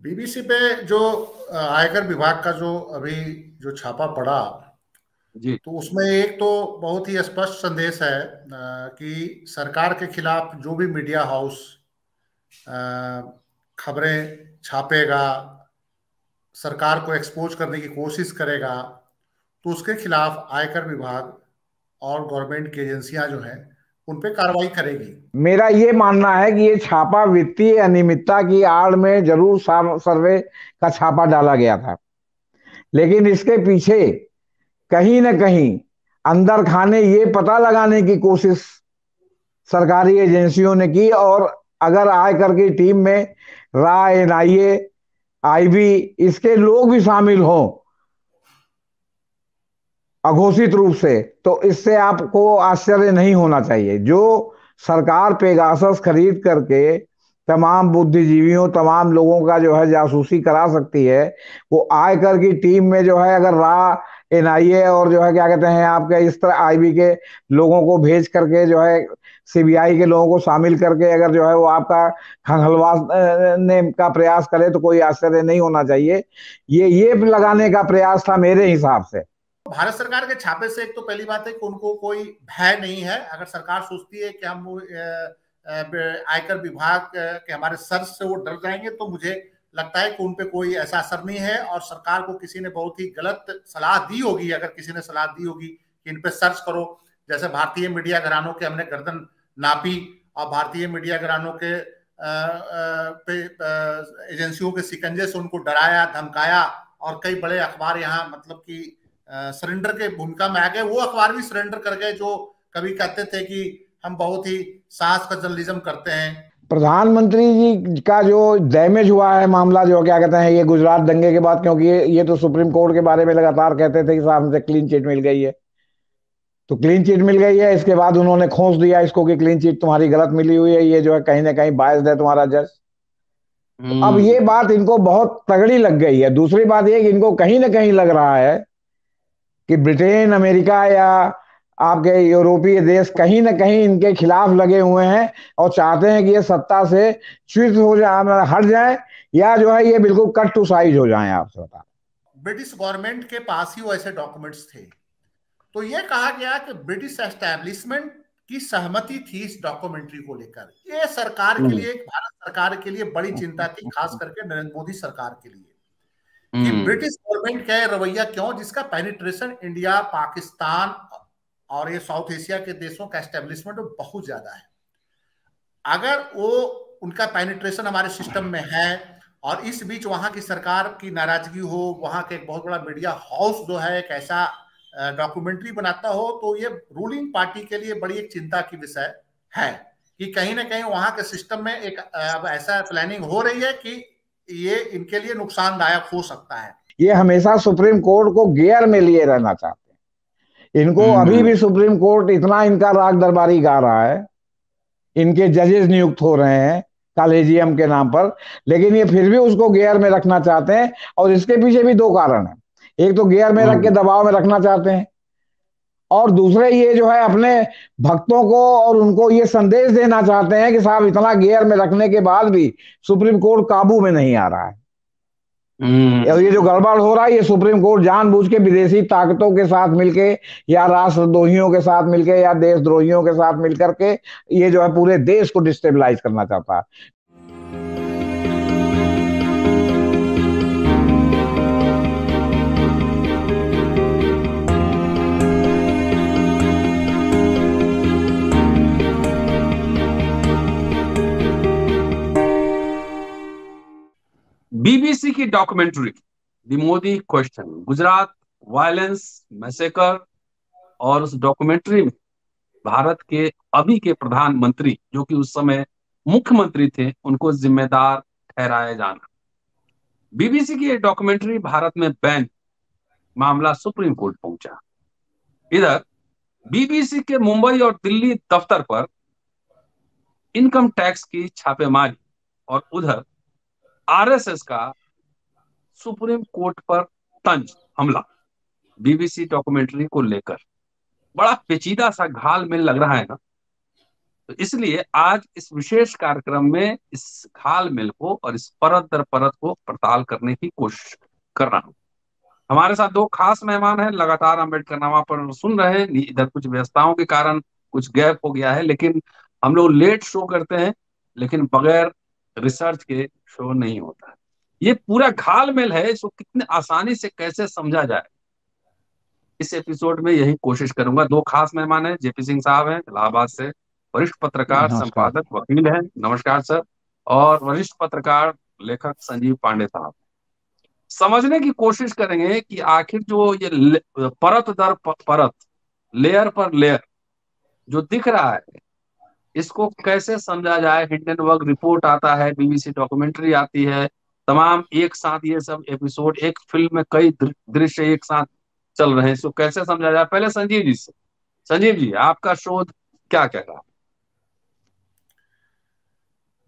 BBC पे जो आयकर विभाग का जो अभी जो छापा पड़ा, जी। तो उसमें एक तो बहुत ही स्पष्ट संदेश है कि सरकार के खिलाफ जो भी मीडिया हाउस खबरें छापेगा, सरकार को एक्सपोज करने की कोशिश करेगा, तो उसके खिलाफ आयकर विभाग और गवर्नमेंट की एजेंसियां जो हैं उन पे कार्रवाई करेगी। मेरा ये मानना है कि ये छापा वित्तीय अनियमितता की आड़ में जरूर सर्वे का छापा डाला गया था, लेकिन इसके पीछे कहीं न कहीं अंदर खाने ये पता लगाने की कोशिश सरकारी एजेंसियों ने की, और अगर आयकर की टीम में रा, एनआईए, आईबी इसके लोग भी शामिल हों अघोषित रूप से, तो इससे आपको आश्चर्य नहीं होना चाहिए। जो सरकार पेगासस खरीद करके तमाम बुद्धिजीवियों, तमाम लोगों का जो है जासूसी करा सकती है, वो आयकर की टीम में जो है अगर रा, एनआईए और जो है क्या कहते हैं आपके इस तरह आईबी के लोगों को भेज करके जो है सीबीआई के लोगों को शामिल करके अगर जो है वो आपका खंगलवाने का प्रयास करे, तो कोई आश्चर्य नहीं होना चाहिए। ये लगाने का प्रयास था मेरे हिसाब से। भारत सरकार के छापे से एक तो पहली बात है कि उनको कोई भय नहीं है। अगर सरकार सोचती है कि हम आयकर विभाग के हमारे सर से वो डर जाएंगे, तो मुझे लगता है कि उन पे कोई ऐसा असर नहीं है। और सरकार को किसी ने बहुत ही गलत सलाह दी होगी, अगर किसी ने सलाह दी होगी कि इन पे सर्च करो, जैसे भारतीय मीडिया घरानों के हमने गर्दन नापी और भारतीय मीडिया घरानों के एजेंसियों के शिकंजे से उनको डराया धमकाया, और कई बड़े अखबार यहाँ मतलब कि सरेंडर के भूमिका में आ गए। वो अखबार भी सरेंडर कर गए जो कभी कहते थे कि हम बहुत ही साहस का जर्नलिज्म करते हैं। प्रधानमंत्री जी का जो डैमेज हुआ है मामला, जो क्या कहते हैं ये गुजरात दंगे के बाद, क्योंकि ये तो सुप्रीम कोर्ट के बारे में लगातार कहते थे कि साहब हमसे क्लीन चिट मिल गई है, तो क्लीन चिट मिल गई है। इसके बाद उन्होंने खोस दिया इसको कि क्लीन चिट तुम्हारी गलत मिली हुई है, ये जो है कहीं ना कहीं बायस्ड है तुम्हारा जज। तो अब ये बात इनको बहुत तगड़ी लग गई है। दूसरी बात ये कि इनको कहीं ना कहीं लग रहा है कि ब्रिटेन, अमेरिका या आपके यूरोपीय देश कहीं ना कहीं इनके खिलाफ लगे हुए हैं और चाहते हैं कि ये सत्ता से च्युत हो जाए, हट जाए, या जो है ये बिल्कुल कट टू साइज हो जाए। आपसे बता, ब्रिटिश गवर्नमेंट के पास ही वैसे डॉक्यूमेंट्स थे, तो ये कहा गया कि ब्रिटिश एस्टैब्लिशमेंट की सहमति थी इस डॉक्यूमेंट्री को लेकर। ये सरकार के लिए, भारत सरकार के लिए बड़ी चिंता थी, खास करके नरेंद्र मोदी सरकार के लिए, कि ब्रिटिश गवर्नमेंट का रवैया क्यों, जिसका पेनिट्रेशन इंडिया, पाकिस्तान और ये साउथ एशिया के देशों का एस्टेब्लिशमेंट बहुत ज्यादा है। अगर वो उनका पेनिट्रेशन हमारे सिस्टम में है और इस बीच वहां की सरकार की नाराजगी हो, वहां के एक बहुत बड़ा मीडिया हाउस जो है एक ऐसा डॉक्यूमेंट्री बनाता हो, तो ये रूलिंग पार्टी के लिए बड़ी एक चिंता की विषय है कि कहीं ना कहीं वहां के सिस्टम में एक अब ऐसा प्लानिंग हो रही है कि ये इनके लिए नुकसानदायक हो सकता है। ये हमेशा सुप्रीम कोर्ट को गियर में लिए रहना चाहते हैं। इनको अभी भी सुप्रीम कोर्ट इतना इनका राग दरबारी गा रहा है, इनके जजेस नियुक्त हो रहे हैं कॉलेजियम के नाम पर, लेकिन ये फिर भी उसको गियर में रखना चाहते हैं। और इसके पीछे भी दो कारण हैं। एक तो गियर में रख के दबाव में रखना चाहते हैं, और दूसरे ये जो है अपने भक्तों को और उनको ये संदेश देना चाहते हैं कि साहब इतना गियर में रखने के बाद भी सुप्रीम कोर्ट काबू में नहीं आ रहा है। और ये जो गड़बड़ हो रहा है, ये सुप्रीम कोर्ट जानबूझ के विदेशी ताकतों के साथ मिलके या राष्ट्रद्रोहियों के साथ मिलके या देशद्रोहियों के साथ मिलकर के ये जो है पूरे देश को डिस्टेबलाइज करना चाहता है। बीबीसी की documentary the Modi question, Gujarat violence massacre, और उस डॉक्यूमेंट्री में भारत के अभी के प्रधानमंत्री जो कि उस समय मुख्यमंत्री थे उनको जिम्मेदार ठहराया जाना। बीबीसी की ये डॉक्यूमेंट्री भारत में बैन, मामला सुप्रीम कोर्ट पहुंचा। इधर बीबीसी के मुंबई और दिल्ली दफ्तर पर इनकम टैक्स की छापेमारी, और उधर आरएसएस का सुप्रीम कोर्ट पर तंज हमला बीबीसी डॉक्यूमेंट्री को लेकर। बड़ा पेचीदा सा घाल में लग रहा है ना। तो इसलिए आज इस विशेष कार्यक्रम में इस घालमेल को और इस परत दर परत को पड़ताल करने की कोशिश कर रहा हूँ। हमारे साथ दो खास मेहमान हैं, लगातार अम्बेडकरनामा पर सुन रहे हैं, इधर कुछ व्यस्तताओं के कारण कुछ गैप हो गया है, लेकिन हम लोग लेट शो करते हैं, लेकिन बगैर रिसर्च के शो नहीं होता है। ये पूरा घालमेल है, इसको कितने आसानी से कैसे समझा जाए, इस एपिसोड में यही कोशिश करूंगा। दो खास मेहमान हैं, जेपी सिंह साहब हैं इलाहाबाद से, वरिष्ठ पत्रकार, नमस्कार। संपादक, वकील हैं, नमस्कार सर। और वरिष्ठ पत्रकार, लेखक संजीव पांडे साहब। समझने की कोशिश करेंगे कि आखिर जो ये परत दर परत, लेयर पर लेयर जो दिख रहा है, इसको कैसे समझा जाए। हिंडनबर्ग रिपोर्ट आता है, बीबीसी डॉक्यूमेंट्री आती है, तमाम एक साथ ये सब एपिसोड, एक फिल्म में कई दृश्य एक साथ चल रहे हैं, इसको कैसे समझा जाए। पहले संजीव जी से, संजीव जी आपका शोध क्या कह रहा है?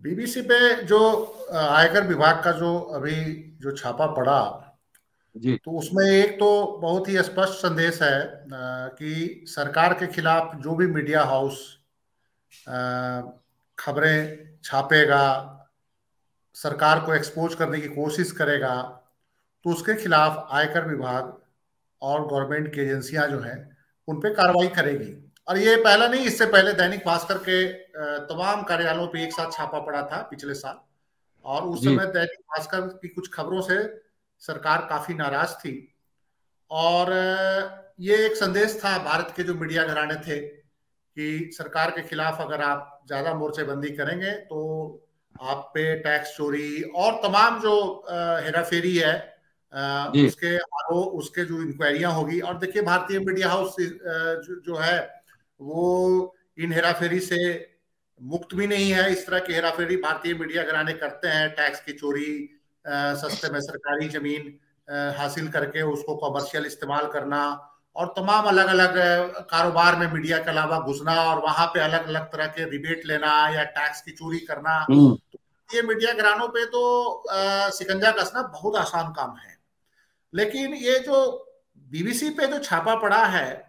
बीबीसी पे जो आयकर विभाग का जो अभी जो छापा पड़ा जी, तो उसमें एक तो बहुत ही स्पष्ट संदेश है कि सरकार के खिलाफ जो भी मीडिया हाउस खबरें छापेगा, सरकार को एक्सपोज करने की कोशिश करेगा, तो उसके खिलाफ आयकर विभाग और गवर्नमेंट की एजेंसियां जो हैं उन पे कार्रवाई करेगी। और ये पहला नहीं, इससे पहले दैनिक भास्कर के तमाम कार्यालयों पे एक साथ छापा पड़ा था पिछले साल, और उस जी, समय दैनिक भास्कर की कुछ खबरों से सरकार काफी नाराज थी। और ये एक संदेश था भारत के जो मीडिया घराने थे कि सरकार के खिलाफ अगर आप ज्यादा मोर्चेबंदी करेंगे तो आप पे टैक्स चोरी और तमाम जो हेराफेरी है जी, उसके जो इंक्वायरियां होगी। और देखिए, भारतीय मीडिया हाउस जो है वो इन हेराफेरी से मुक्त भी नहीं है। इस तरह की हेराफेरी भारतीय मीडिया घराने करते हैं, टैक्स की चोरी, सस्ते में सरकारी जमीन हासिल करके उसको कमर्शियल इस्तेमाल करना, और तमाम अलग अलग कारोबार में मीडिया के अलावा घुसना और वहां पे अलग अलग तरह के रिबेट लेना या टैक्स की चोरी करना। ये मीडिया घरानों पे तो शिकंजा कसना बहुत आसान काम है। लेकिन ये जो बीबीसी पे जो छापा पड़ा है,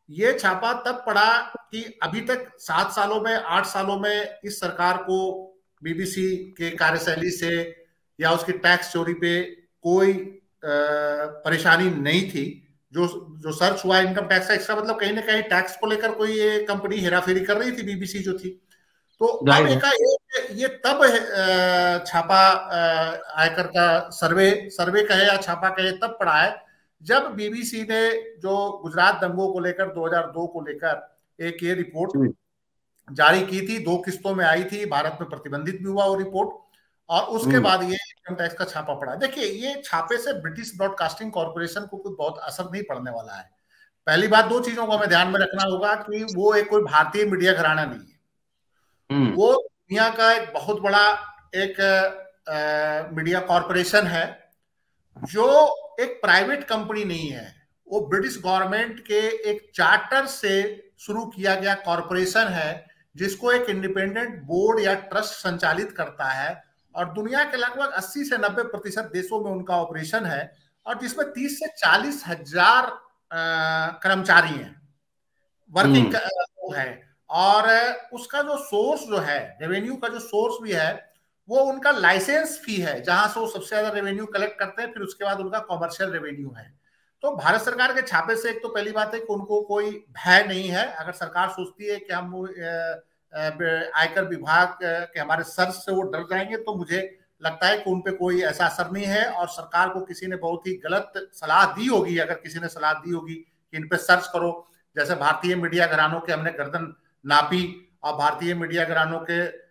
ये छापा तब पड़ा कि अभी तक 7 सालों में 8 सालों में इस सरकार को बीबीसी के कार्यशैली से या उसकी टैक्स चोरी पे कोई परेशानी नहीं थी। जो जो सर्च हुआ इनकम टैक्स का, इसका मतलब कहीं ना कहीं टैक्स को लेकर कोई ये कंपनी हेराफेरी कर रही थी, बीबीसी जो थी। तो अब ये तब छापा आयकर का सर्वे कहे या छापा कहे तब पड़ा है जब बीबीसी ने जो गुजरात दंगों को लेकर 2002 को लेकर एक ये रिपोर्ट जारी की थी, 2 किस्तों में आई थी, भारत में प्रतिबंधित भी हुआ वो रिपोर्ट, और उसके बाद ये इनकम टैक्स का छापा पड़ा। देखिए, ये छापे से ब्रिटिश ब्रॉडकास्टिंग कॉर्पोरेशन को कोई बहुत असर नहीं पड़ने वाला है। पहली बात, 2 चीजों को हमें ध्यान में रखना होगा कि वो एक कोई भारतीय मीडिया घराना नहीं है। वो दुनिया का एक बहुत बड़ा एक मीडिया कॉर्पोरेशन है, जो एक प्राइवेट कंपनी नहीं है। वो ब्रिटिश गवर्नमेंट के एक चार्टर से शुरू किया गया कॉर्पोरेशन है, जिसको एक इंडिपेंडेंट बोर्ड या ट्रस्ट संचालित करता है, और दुनिया के लगभग 80 से 90% देशों में उनका ऑपरेशन है, और जिसमें 30 से 40 हजार कर्मचारी हैं, वर्किंग है। और उसका जो सोर्स जो है, रेवेन्यू का जो सोर्स भी है, वो उनका लाइसेंस फी है, जहां से वो सबसे ज्यादा रेवेन्यू कलेक्ट करते हैं, फिर उसके बाद उनका कॉमर्शियल रेवेन्यू है। तो भारत सरकार के छापे से एक तो पहली बात है कि उनको कोई भय नहीं है। अगर सरकार सोचती है कि हम आयकर विभाग के हमारे सर्च से वो डर जाएंगे, तो मुझे लगता है कि उन पे कोई ऐसा असर नहीं है। और सरकार को किसी ने बहुत ही गलत सलाह दी होगी, अगर किसी ने सलाह दी होगी कि इन पे सर्च करो, जैसे भारतीय मीडिया घरानों के हमने गर्दन नापी और भारतीय मीडिया घरानों के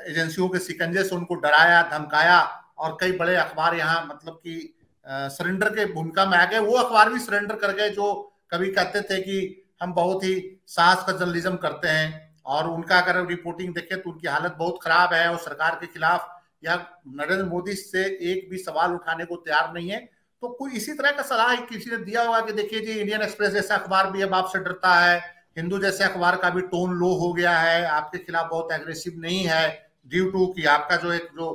एजेंसियों के शिकंजे से उनको डराया धमकाया, और कई बड़े अखबार यहाँ मतलब कि सरेंडर के भूमिका में आ गए। वो अखबार भी सरेंडर कर गए जो कभी कहते थे कि हम बहुत ही साहस का जर्नलिज्म करते हैं, और उनका अगर रिपोर्टिंग देखे तो उनकी हालत बहुत खराब है, और सरकार के खिलाफ या नरेंद्र मोदी से एक भी सवाल उठाने को तैयार नहीं है। तो कोई इसी तरह का सलाह किसी ने दिया होगा कि देखिए जी, इंडियन एक्सप्रेस जैसा अखबार भी अब आपसे डरता है, हिंदू जैसे अखबार का भी टोन लो हो गया है, आपके खिलाफ बहुत एग्रेसिव नहीं है, ड्यू टू कि आपका जो एक जो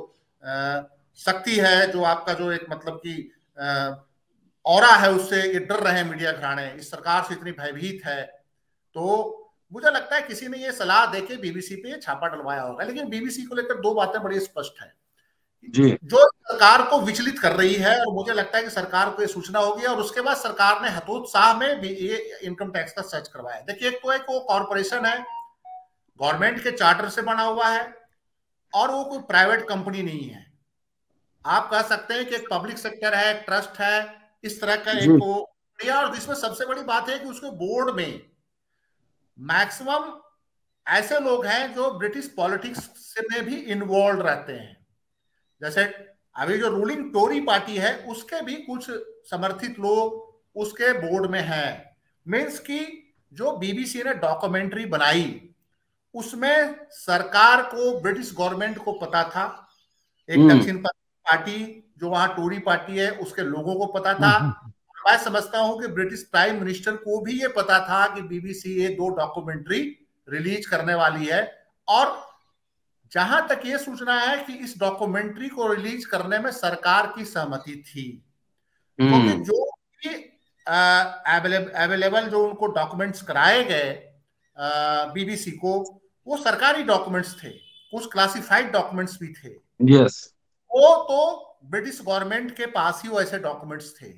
शक्ति है, जो आपका जो एक मतलब कि ऑरा है, उससे ये डर रहे हैं मीडिया घराने, इस सरकार से इतनी भयभीत है। तो मुझे लगता है किसी ने ये सलाह देके बीबीसी पे छापा डलवाया होगा। लेकिन बीबीसी को लेकर दो बातें बड़ी स्पष्ट है जी। जो सरकार को विचलित कर रही है, और मुझे लगता है कि सरकार को ये सूचना होगी, और उसके बाद सरकार ने हतोत्साह में भी ये इनकम टैक्स का सर्च करवाया। देखिए, एक तो एक वो कॉर्पोरेशन है, गवर्नमेंट के चार्टर से बना हुआ है, और वो कोई प्राइवेट कंपनी नहीं है। आप कह सकते हैं कि एक पब्लिक सेक्टर है, एक ट्रस्ट है, इस तरह का एक वो। और इसमें सबसे बड़ी बात है कि उसके बोर्ड में मैक्सिमम ऐसे लोग हैं जो ब्रिटिश पॉलिटिक्स से में भी इन्वॉल्व रहते हैं। जैसे अभी जो रूलिंग टोरी पार्टी है, उसके भी कुछ समर्थित लोग उसके बोर्ड में हैं। मीन्स की जो बीबीसी ने डॉक्यूमेंट्री बनाई, उसमें सरकार को, ब्रिटिश गवर्नमेंट को पता था, एक दक्षिण पार्टी जो वहां टोरी पार्टी है उसके लोगों को पता था। मैं समझता हूं कि ब्रिटिश प्राइम मिनिस्टर को भी ये पता था कि बीबीसी ये 2 डॉक्यूमेंट्री रिलीज करने वाली है, और जहां तक ये सूचना है कि इस डॉक्यूमेंट्री को रिलीज करने में सरकार की सहमति थी, क्योंकि जो भी अवेलेबल जो उनको डॉक्यूमेंट्स कराए गए बीबीसी को, वो सरकारी डॉक्यूमेंट्स थे, कुछ क्लासिफाइड डॉक्यूमेंट्स भी थे। यस। वो तो ब्रिटिश गवर्नमेंट के पास ही वैसे डॉक्यूमेंट्स थे।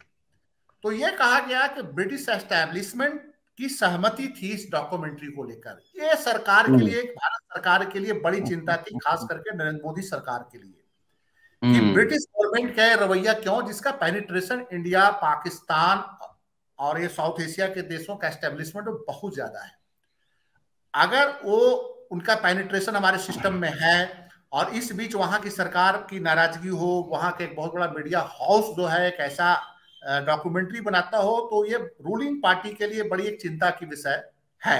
तो ये कहा गया कि ब्रिटिश एस्टैब्लिशमेंट की सहमति थी इस डॉक्यूमेंट्री को लेकर। ये सरकार के लिए, भारत सरकार के लिए बड़ी चिंता थी, खास करके नरेंद्र मोदी सरकार के लिए, कि ब्रिटिश गवर्नमेंट का रवैया क्यों, जिसका पेनिट्रेशन इंडिया, पाकिस्तान और ये साउथ एशिया के देशों का एस्टेब्लिशमेंट बहुत ज्यादा है। अगर वो उनका पेनिट्रेशन हमारे सिस्टम में है, और इस बीच वहां की सरकार की नाराजगी हो, वहां के एक बहुत बड़ा मीडिया हाउस जो है एक ऐसा डॉक्यूमेंट्री बनाता हो, तो ये रूलिंग पार्टी के लिए बड़ी एक चिंता की विषय है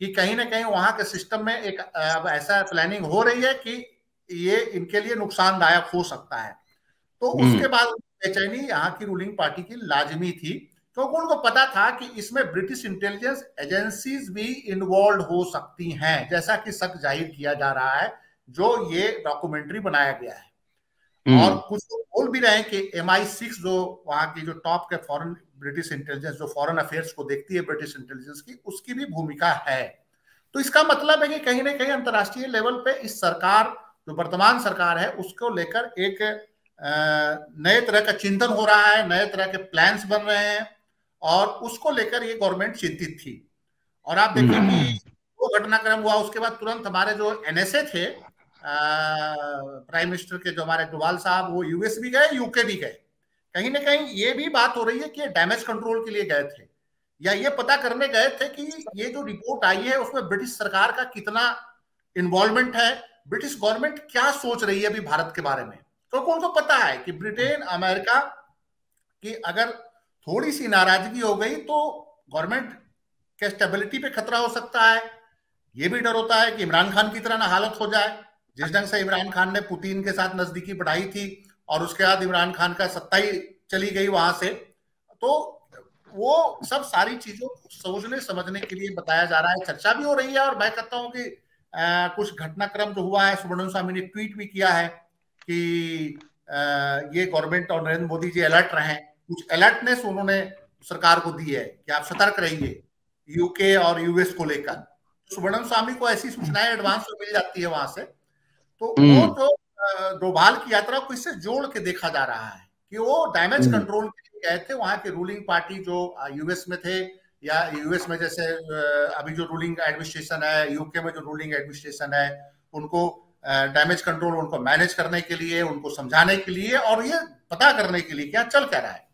कि कहीं ना कहीं वहां के सिस्टम में एक अब ऐसा प्लानिंग हो रही है कि ये इनके लिए नुकसानदायक हो सकता है। तो उसके बाद बेचैनी यहाँ की रूलिंग पार्टी की लाजमी थी, क्योंकि उनको पता था कि इसमें ब्रिटिश इंटेलिजेंस एजेंसीज भी इन्वॉल्व हो सकती हैं, जैसा कि शक जाहिर किया जा रहा है जो ये डॉक्यूमेंट्री बनाया गया है। और कुछ लोग बोल भी रहे हैं कि MI6 जो वहां की जो टॉप के फॉरेन ब्रिटिश इंटेलिजेंस, जो फॉरेन अफेयर्स को देखती है ब्रिटिश इंटेलिजेंस की, उसकी भी भूमिका है। तो इसका मतलब है कि कहीं ना कहीं अंतर्राष्ट्रीय लेवल पे इस सरकार, जो वर्तमान सरकार है, उसको लेकर एक नए तरह का चिंतन हो रहा है, नए तरह के प्लान्स बन रहे हैं, और उसको लेकर ये गवर्नमेंट चिंतित थी। और आप देखिए कि वो घटनाक्रम हुआ, उसके बाद तुरंत हमारे जो NSA थे, प्राइम मिनिस्टर के जो हमारे डोवाल साहब, वो US भी गए, UK भी गए। कहीं ना कहीं ये भी बात हो रही है कि डैमेज कंट्रोल के लिए गए थे, या ये पता करने गए थे कि ये जो रिपोर्ट आई है उसमें ब्रिटिश सरकार का कितना इन्वॉल्वमेंट है, ब्रिटिश गवर्नमेंट क्या सोच रही है अभी भारत के बारे में। क्योंकि उनको पता है कि ब्रिटेन, अमेरिका की अगर थोड़ी सी नाराजगी हो गई तो गवर्नमेंट के स्टेबिलिटी पे खतरा हो सकता है। ये भी डर होता है कि इमरान खान की तरह ना हालत हो जाए, जिस ढंग से इमरान खान ने पुतिन के साथ नजदीकी बढ़ाई थी, और उसके बाद इमरान खान का सत्ता ही चली गई वहां से। तो वो सब सारी चीजों को सोचने समझने के लिए बताया जा रहा है, चर्चा भी हो रही है। और मैं कहता हूं कि कुछ घटनाक्रम जो हुआ है, सुब्रमण्यम स्वामी ने ट्वीट भी किया है कि ये गवर्नमेंट और नरेंद्र मोदी जी अलर्ट रहे, कुछ अलर्टनेस उन्होंने सरकार को दी है कि आप सतर्क रहिए UK और US को लेकर। सुब्रमण्यम स्वामी को ऐसी सूचनाएं एडवांस में मिल जाती है वहां से। तो वो जो डोभाल की यात्रा को इससे जोड़ के देखा जा रहा है कि वो डैमेज कंट्रोल के लिए गए थे। वहां के रूलिंग पार्टी जो US में थे, या US में जैसे अभी जो रूलिंग एडमिनिस्ट्रेशन है, UK में जो रूलिंग एडमिनिस्ट्रेशन है, उनको डैमेज कंट्रोल, उनको मैनेज करने के लिए, उनको समझाने के लिए, और ये पता करने के लिए क्या चल क्या रहा है।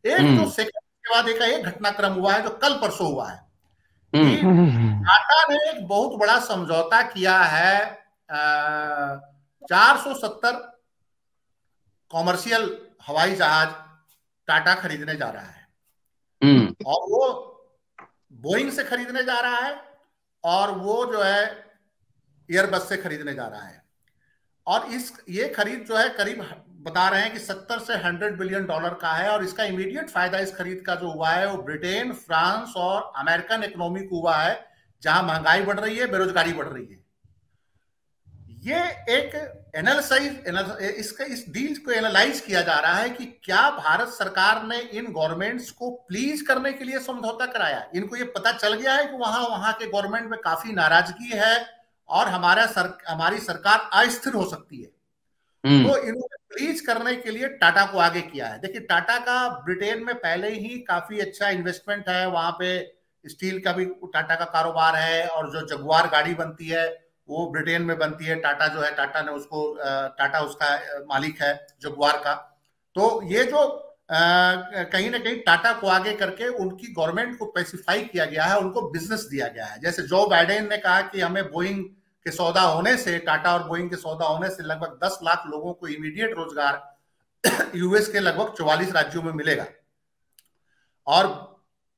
एक जो सेकंड के बाद एक घटनाक्रम हुआ है जो कल परसों हुआ है कि टाटा ने एक बहुत बड़ा समझौता किया है, 470 कॉमर्शियल हवाई जहाज टाटा खरीदने जा रहा है, और वो बोइंग से खरीदने जा रहा है, और वो जो है एयरबस से खरीदने जा रहा है। और ये खरीद जो है करीब बता रहे हैं कि 70 से 100 बिलियन डॉलर का है, और इसका इमीडिएट फायदा इस खरीद का जो हुआ है वो ब्रिटेन, फ्रांस और अमेरिकन इकोनॉमी को हुआ है, जहां महंगाई बढ़ रही है, बेरोजगारी बढ़ रही है। ये एक इस डील को एनालाइज किया जा रहा है कि क्या भारत सरकार ने इन गवर्नमेंट्स को प्लीज करने के लिए समझौता कराया। इनको ये पता चल गया है कि वहां के गवर्नमेंट में काफी नाराजगी है और हमारी सरकार अस्थिर हो सकती है, तो इन्होंने प्लीज करने के लिए टाटा को आगे किया है। देखिए, टाटा का ब्रिटेन में पहले ही काफी अच्छा इन्वेस्टमेंट है, वहां पे स्टील का भी टाटा का कारोबार है, और जो जगुआर गाड़ी बनती है वो ब्रिटेन में बनती है। टाटा जो है, टाटा उसका मालिक है जगुआर का। तो ये जो कहीं ना कहीं टाटा को आगे करके उनकी गवर्नमेंट को स्पेसिफाई किया गया है, उनको बिजनेस दिया गया है। जैसे जो बाइडेन ने कहा कि हमें बोइंग के सौदा होने से, टाटा और बोइंग के सौदा होने से लगभग 10 लाख लोगों को इमीडिएट रोजगार यूएस के लगभग 44 राज्यों में मिलेगा। और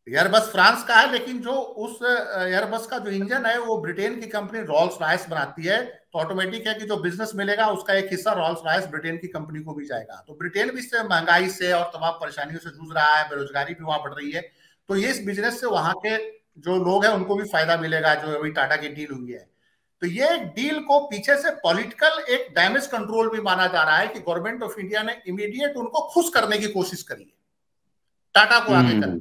एयरबस फ्रांस का है, लेकिन जो उस एयरबस का जो इंजन है वो ब्रिटेन की कंपनी रॉल्स रॉयस बनाती है। तो ऑटोमेटिक है कि जो बिजनेस मिलेगा उसका एक हिस्सा रॉल्स रॉयस ब्रिटेन की कंपनी को भी जाएगा। तो ब्रिटेन भी इससे महंगाई से और तमाम परेशानियों से जूझ रहा है, बेरोजगारी भी वहां बढ़ रही है। तो ये इस बिजनेस से वहां के जो लोग हैं उनको भी फायदा मिलेगा, जो अभी टाटा की डील हुई है। तो ये डील को पीछे से पॉलिटिकल एक डैमेज कंट्रोल भी माना जा रहा है कि गवर्नमेंट ऑफ इंडिया ने इमीडिएट उनको खुश करने की कोशिश करी है, टाटा को आगे कर।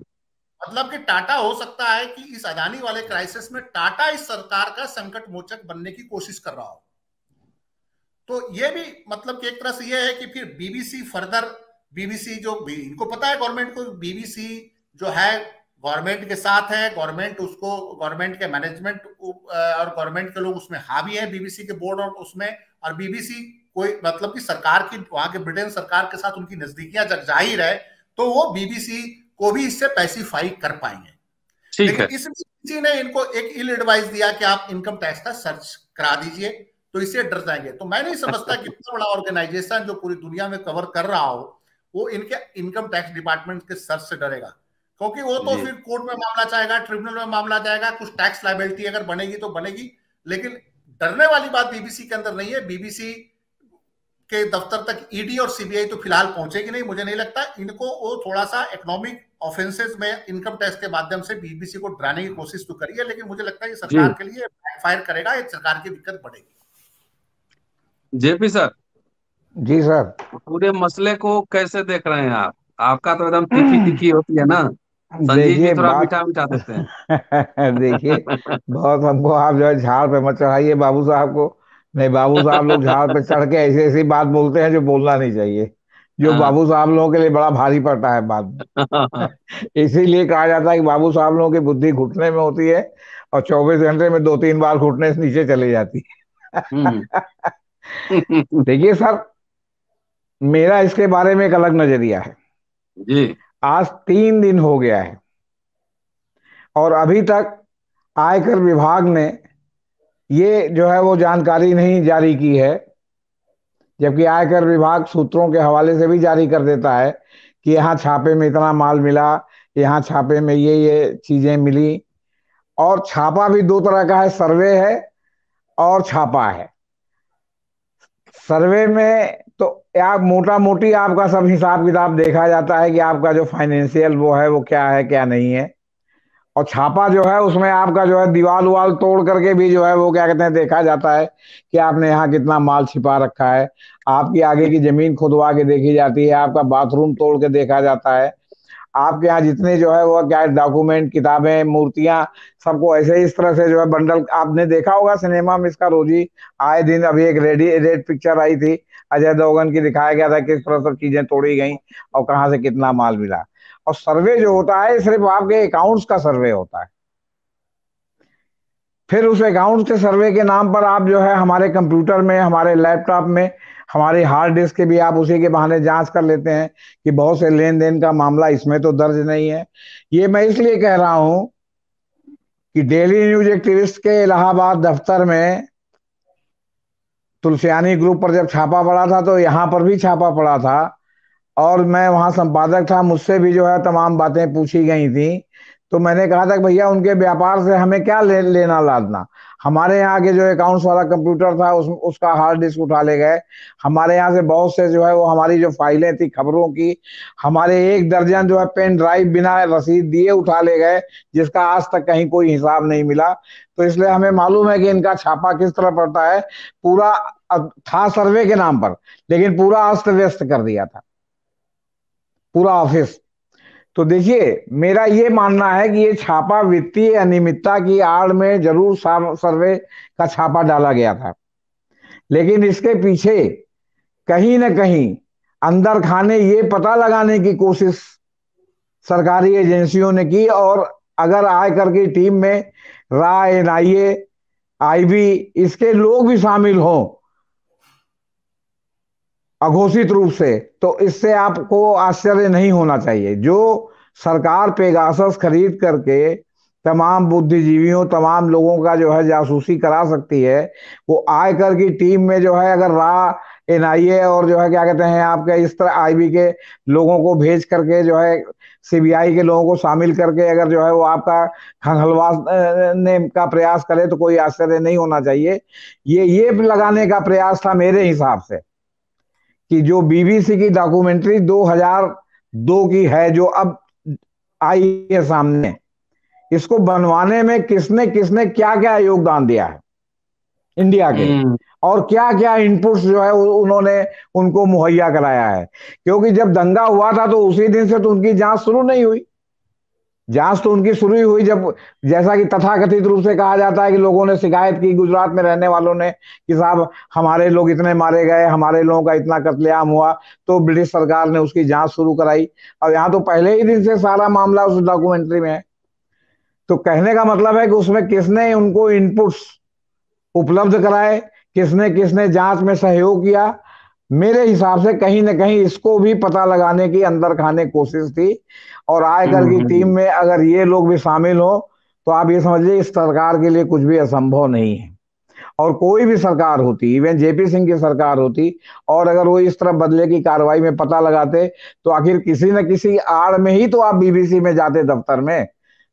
मतलब कि टाटा हो सकता है कि इस अदानी वाले क्राइसिस में टाटा इस सरकार का संकट मोचक बनने की कोशिश कर रहा हो। तो ये भी मतलब कि एक तरह से ये है कि फिर बीबीसी जो इनको पता है गवर्नमेंट को, बीबीसी जो है गवर्नमेंट के साथ है, गवर्नमेंट के मैनेजमेंट और गवर्नमेंट के लोग उसमें हावी है, बीबीसी के बोर्ड और उसमें। और बीबीसी कोई मतलब कि सरकार की, वहां के ब्रिटेन सरकार के साथ उनकी नजदीकियां जब जाहिर है, तो वो बीबीसी को भी इससे पैसिफाई कर पाएंगे। लेकिन किसी ने इनको एक इल एडवाइस दिया कि आप इनकम टैक्स का सर्च करा दीजिए, तो इससे डर जाएंगे। तो मैं नहीं समझता कि इतना बड़ा ऑर्गेनाइजेशन जो पूरी दुनिया में कवर कर रहा हो, वो इनके इनकम टैक्स डिपार्टमेंट के सर्च से डरेगा, क्योंकि वो तो फिर कोर्ट में मामला जाएगा, ट्रिब्यूनल में मामला जाएगा, कुछ टैक्स लायबिलिटी अगर बनेगी तो बनेगी। लेकिन डरने वाली बात बीबीसी के अंदर नहीं है। बीबीसी के दफ्तर तक ईडी और सीबीआई तो फिलहाल पहुंचेगी नहीं, मुझे नहीं लगता। इनको वो थोड़ा सा इकोनॉमिक ऑफेंसेस में इनकम टैक्स के माध्यम से बीबीसी को डराने की कोशिश तो करी है, लेकिन मुझे लगता है ये सरकार के लिए बैकफायर करेगा, ये सरकार की दिक्कत बढ़ेगी। JP sir. जी सर। पूरे मसले को कैसे देख रहे हैं आप? आपका तो एकदम तीखी तीखी होती है ना, संजीव जी थोड़ा मीठा मीठा देते हैं। देखिए, बहुत हमको आप जो है झाड़ पे मत चढ़ाइए बाबू साहब को। नहीं, बाबू साहब लोग झाड़ पे चढ़ के ऐसी ऐसी बात बोलते हैं जो बोलना नहीं चाहिए, जो बाबू साहब लोगों के लिए बड़ा भारी पड़ता है बात। इसीलिए कहा जाता है कि बाबू साहब लोगों की बुद्धि घुटने में होती है और 24 घंटे में 2-3 बार घुटने से नीचे चले जाती है। देखिए सर, मेरा इसके बारे में एक अलग नजरिया है जी। आज 3 दिन हो गया है और अभी तक आयकर विभाग ने ये जो है वो जानकारी नहीं जारी की है, जबकि आयकर विभाग सूत्रों के हवाले से भी जारी कर देता है कि यहाँ छापे में इतना माल मिला, यहाँ छापे में ये चीजें मिली। और छापा भी 2 तरह का है, सर्वे है और छापा है। सर्वे में तो आप मोटा मोटी आपका सब हिसाब किताब देखा जाता है कि आपका जो फाइनेंशियल वो है वो क्या है क्या नहीं है। और छापा जो है उसमें आपका जो है दीवार उवाल तोड़ करके भी जो है वो क्या कहते हैं देखा जाता है कि आपने यहाँ कितना माल छिपा रखा है। आपकी आगे की जमीन खुदवा के देखी जाती है, आपका बाथरूम तोड़ के देखा जाता है, आपके यहाँ जितने जो है वो क्या डॉक्यूमेंट, किताबें, मूर्तियां, सबको ऐसे इस तरह से जो है बंडल। आपने देखा होगा सिनेमा में इसका रोजी आए दिन, अभी एक रेड पिक्चर आई थी अजय देवगन की, दिखाया गया था किस तरह सब चीजें तोड़ी गई और कहाँ से कितना माल मिला। और सर्वे जो होता है सिर्फ आपके अकाउंट्स का सर्वे होता है। फिर उस अकाउंट्स के सर्वे के नाम पर आप जो है हमारे कंप्यूटर में, हमारे लैपटॉप में, हमारे हार्ड डिस्क के भी आप उसी के बहाने जांच कर लेते हैं कि बहुत से लेन देन का मामला इसमें तो दर्ज नहीं है। ये मैं इसलिए कह रहा हूं कि डेली न्यूज एक्टिविस्ट के इलाहाबाद दफ्तर में तुलसियानी ग्रुप पर जब छापा पड़ा था तो यहाँ पर भी छापा पड़ा था और मैं वहां संपादक था, मुझसे भी जो है तमाम बातें पूछी गई थी। तो मैंने कहा था कि भैया उनके व्यापार से हमें क्या लेना लादना। हमारे यहाँ के जो अकाउंट्स वाला कंप्यूटर था उसका हार्ड डिस्क उठा ले गए। हमारे यहाँ से बहुत से जो है वो हमारी जो फाइलें थी खबरों की, हमारे 1 दर्जन जो है पेन ड्राइव बिना रसीद दिए उठा ले गए, जिसका आज तक कहीं कोई हिसाब नहीं मिला। तो इसलिए हमें मालूम है कि इनका छापा किस तरह पड़ता है। पूरा था सर्वे के नाम पर, लेकिन पूरा अस्त व्यस्त कर दिया था पूरा ऑफिस। तो देखिए, मेरा ये मानना है कि ये छापा वित्तीय अनियमितता की आड़ में जरूर सर्वे का छापा डाला गया था, लेकिन इसके पीछे कहीं ना कहीं अंदर खाने ये पता लगाने की कोशिश सरकारी एजेंसियों ने की, और अगर आयकर की टीम में रा, एनआईए, आईबी इसके लोग भी शामिल हों अघोषित रूप से, तो इससे आपको आश्चर्य नहीं होना चाहिए। जो सरकार पेगासस खरीद करके तमाम बुद्धिजीवियों, तमाम लोगों का जो है जासूसी करा सकती है, वो आयकर की टीम में जो है अगर रा, एनआईए और जो है क्या कहते हैं आपके इस तरह आईबी के लोगों को भेज करके जो है सीबीआई के लोगों को शामिल करके अगर जो है वो आपका खंगलवाने का प्रयास करे, तो कोई आश्चर्य नहीं होना चाहिए। ये लगाने का प्रयास था मेरे हिसाब से कि जो बीबीसी की डॉक्यूमेंट्री 2002 की है, जो अब आई है सामने, इसको बनवाने में किसने किसने क्या क्या योगदान दिया है इंडिया के, और क्या क्या इनपुट्स जो है उन्होंने उनको मुहैया कराया है। क्योंकि जब दंगा हुआ था तो उसी दिन से तो उनकी जांच शुरू नहीं हुई। जांच तो उनकी शुरू हुई जब, जैसा कि तथाकथित रूप से कहा जाता है कि लोगों ने शिकायत की गुजरात में रहने वालों ने कि साहब हमारे लोग इतने मारे गए, हमारे लोगों का इतना कत्लेआम हुआ, तो ब्रिटिश सरकार ने उसकी जांच शुरू कराई। और यहाँ तो पहले ही दिन से सारा मामला उस डॉक्यूमेंट्री में है। तो कहने का मतलब है कि उसमें किसने उनको इनपुट्स उपलब्ध कराए, किसने किसने जांच में सहयोग किया, मेरे हिसाब से कहीं ना कहीं इसको भी पता लगाने की अंदर खाने की कोशिश थी। और आयकर की टीम में अगर ये लोग भी शामिल हो तो आप ये समझिए इस सरकार के लिए कुछ भी असंभव नहीं है। और कोई भी सरकार होती, इवन जेपी सिंह की सरकार होती, और अगर वो इस तरह बदले की कार्रवाई में पता लगाते, तो आखिर किसी न किसी आड़ में ही तो आप बीबीसी में जाते दफ्तर में।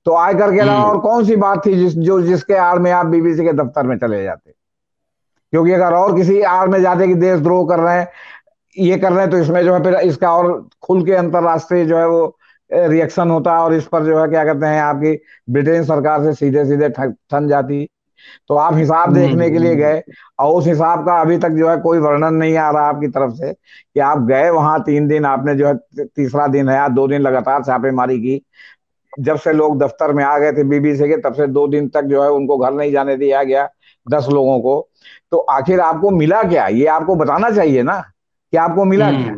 तो आयकर के अलावा और कौन सी बात थी जिसके आड़ में आप बीबीसी के दफ्तर में चले जाते? क्योंकि अगर और किसी आड़ में जाते कि देशद्रोह कर रहे हैं, ये कर रहे हैं, तो इसमें जो है फिर इसका और खुल के अंतरराष्ट्रीय जो है वो रिएक्शन होता, और इस पर जो है क्या कहते हैं आपकी ब्रिटेन सरकार से सीधे सीधे ठन जाती। तो आप हिसाब देखने के लिए गए, और उस हिसाब का अभी तक जो है कोई वर्णन नहीं आ रहा आपकी तरफ से कि आप गए वहां 3 दिन, आपने जो है तीसरा दिन है, 2 दिन लगातार छापेमारी की। जब से लोग दफ्तर में आ गए थे बीबीसी के, तब से 2 दिन तक जो है उनको घर नहीं जाने दिया गया 10 लोगों को। तो आखिर आपको मिला क्या, ये आपको बताना चाहिए ना कि आपको मिला क्या।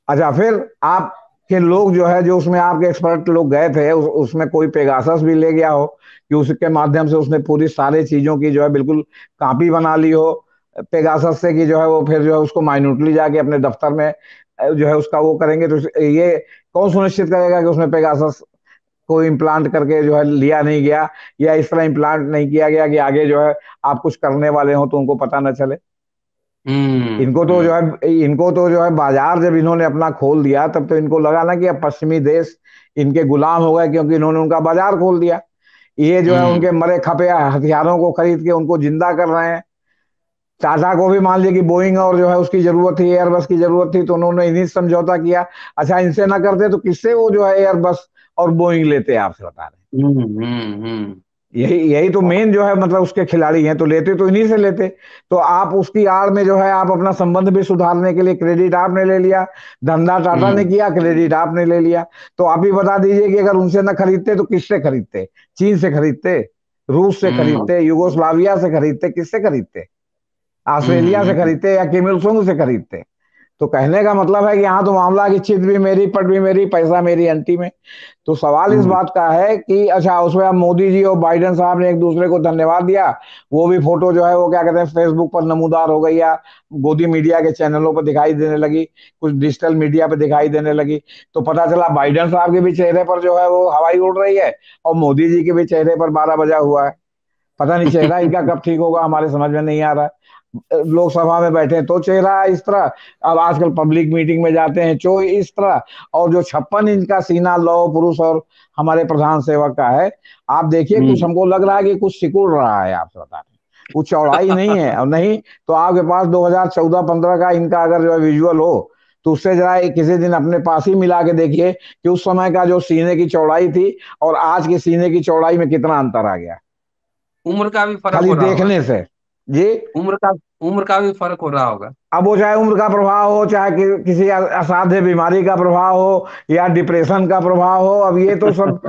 अच्छा, फिर आपके लोग जो है, जो उसमें आपके एक्सपर्ट लोग गए थे, उसमें कोई पेगासस भी ले गया हो कि उसके माध्यम से उसने पूरी सारी चीजों की जो है बिल्कुल कॉपी बना ली हो पेगासस से, कि जो है वो फिर जो है उसको माइन्यूटली जाके अपने दफ्तर में जो है उसका वो करेंगे। तो ये कौन सुनिश्चित करेगा कि उसमें पेगासस को इम्प्लांट करके जो है लिया नहीं गया, या इस तरह इम्प्लांट नहीं किया गया कि आगे जो है आप कुछ करने वाले हो तो उनको पता न चले। इनको तो जो है बाजार जब इन्होंने अपना खोल दिया, तब तो इनको लगा ना कि अब पश्चिमी देश इनके गुलाम हो गए, क्योंकि इन्होंने उनका बाजार खोल दिया। ये जो है उनके मरे खपे हथियारों को खरीद के उनको जिंदा कर रहे हैं। टाटा को भी मान लिया कि बोइंग और जो है उसकी जरूरत थी, एयरबस की जरूरत थी, तो उन्होंने इन्हीं समझौता किया। अच्छा, इनसे ना करते तो किससे वो जो है एयरबस और बोइंग लेते, आपसे बता रहे। यही तो मेन जो है मतलब उसके खिलाड़ी हैं, तो लेते तो इन्हीं से लेते। तो आप उसकी आड़ में जो है आप अपना संबंध भी सुधारने के लिए क्रेडिट आपने ले लिया, धंधा टाटा ने किया, क्रेडिट आपने ले लिया। तो आप ही बता दीजिए कि अगर उनसे ना खरीदते तो किससे खरीदते? चीन से खरीदते, रूस से खरीदते, युगोस्लाविया से खरीदते, किससे खरीदते? ऑस्ट्रेलिया से खरीदते या किम इल सुंग से खरीदते? तो कहने का मतलब है कि यहाँ तो मामला की चित भी मेरी, पट भी मेरी, पैसा मेरी अंटी में। तो सवाल इस बात का है कि अच्छा, उसमें अब मोदी जी और बाइडेन साहब ने एक दूसरे को धन्यवाद दिया, वो भी फोटो जो है वो क्या कहते हैं फेसबुक पर नमूदार हो गई, या गोदी मीडिया के चैनलों पर दिखाई देने लगी, कुछ डिजिटल मीडिया पे दिखाई देने लगी। तो पता चला बाइडेन साहब के भी चेहरे पर जो है वो हवाई उड़ रही है, और मोदी जी के भी चेहरे पर 12 बजा हुआ है। पता नहीं चेहरा इनका कब ठीक होगा, हमारे समझ में नहीं आ रहा है। लोकसभा में बैठे तो चेहरा इस तरह, अब आजकल पब्लिक मीटिंग में जाते हैं चो इस तरह, और जो 56 इंच का सीना लौह पुरुष और हमारे प्रधान सेवक का है, आप देखिए कुछ हमको लग रहा है कि कुछ सिकुड़ रहा है, आपसे बता रहे कुछ चौड़ाई नहीं है। और नहीं तो आपके पास 2014-15 का इनका अगर जो है विजुअल हो, तो उससे जरा किसी दिन अपने पास ही मिला के देखिए कि उस समय का जो सीने की चौड़ाई थी और आज के सीने की चौड़ाई में कितना अंतर आ गया। उम्र का भी फर्क खाली हो रहा देखने से जी, उम्र का भी फर्क हो रहा होगा। अब वो चाहे उम्र का प्रभाव हो, चाहे किसी असाध्य बीमारी का प्रभाव हो, या डिप्रेशन का प्रभाव हो, अब ये तो सब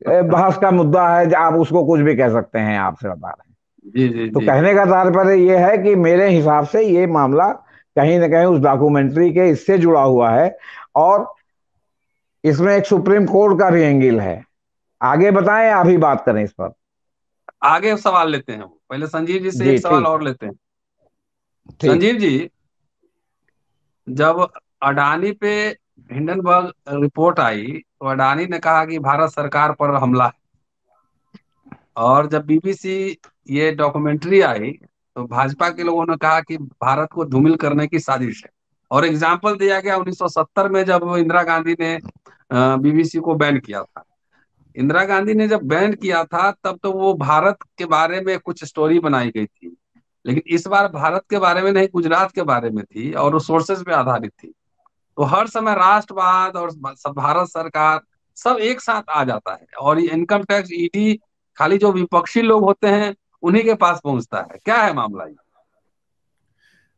बहस का मुद्दा है। आप उसको कुछ भी कह सकते हैं, आपसे बता रहे हैं। जी जी तो जी। कहने का तात्पर्य ये है कि मेरे हिसाब से ये मामला कहीं ना कहीं उस डॉक्यूमेंट्री के इससे जुड़ा हुआ है, और इसमें एक सुप्रीम कोर्ट का भी एंगल है। आगे बताएं या अभी बात करें इस पर? आगे सवाल लेते हैं, पहले संजीव जी से जी एक सवाल ठीक, और लेते हैं। ठीक। संजीव जी, जब अडानी पे हिंडनबर्ग रिपोर्ट आई तो अडानी ने कहा कि भारत सरकार पर हमला है, और जब बीबीसी ये डॉक्यूमेंट्री आई तो भाजपा के लोगों ने कहा कि भारत को धूमिल करने की साजिश है। और एग्जाम्पल दिया गया 1970 में, जब इंदिरा गांधी ने बीबीसी को बैन किया था। इंदिरा गांधी ने जब बैन किया था तब तो वो भारत के बारे में कुछ स्टोरी बनाई गई थी, लेकिन इस बार भारत के बारे में नहीं, गुजरात के बारे में थी, और वो सोर्सेज पे आधारित थी। तो हर समय राष्ट्रवाद और सब भारत सरकार सब एक साथ आ जाता है, और ये इनकम टैक्स, ईडी खाली जो विपक्षी लोग होते हैं उन्हीं के पास पहुंचता है। क्या है मामला ये?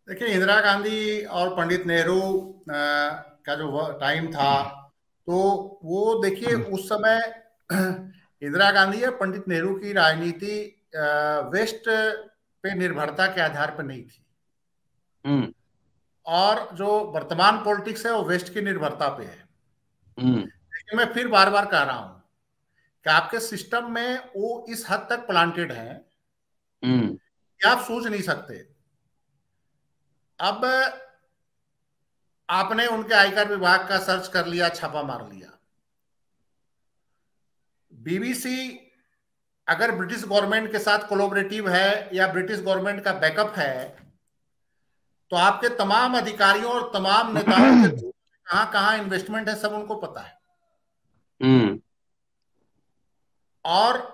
देखिए, इंदिरा गांधी और पंडित नेहरू का जो टाइम था, तो वो देखिए उस समय इंदिरा गांधी और पंडित नेहरू की राजनीति वेस्ट पे निर्भरता के आधार पर नहीं थी, हम्म और जो वर्तमान पॉलिटिक्स है वो वेस्ट की निर्भरता पे है। हम्म लेकिन मैं फिर बार बार कह रहा हूं कि आपके सिस्टम में वो इस हद तक प्लांटेड है हम्म कि आप सोच नहीं सकते। अब आपने उनके आयकर विभाग का सर्च कर लिया, छापा मार लिया। बीबीसी अगर ब्रिटिश गवर्नमेंट के साथ कोलैबोरेटिव है या ब्रिटिश गवर्नमेंट का बैकअप है, तो आपके तमाम अधिकारियों और तमाम नेताओं के कहां कहां इन्वेस्टमेंट है सब उनको पता है। हम्म और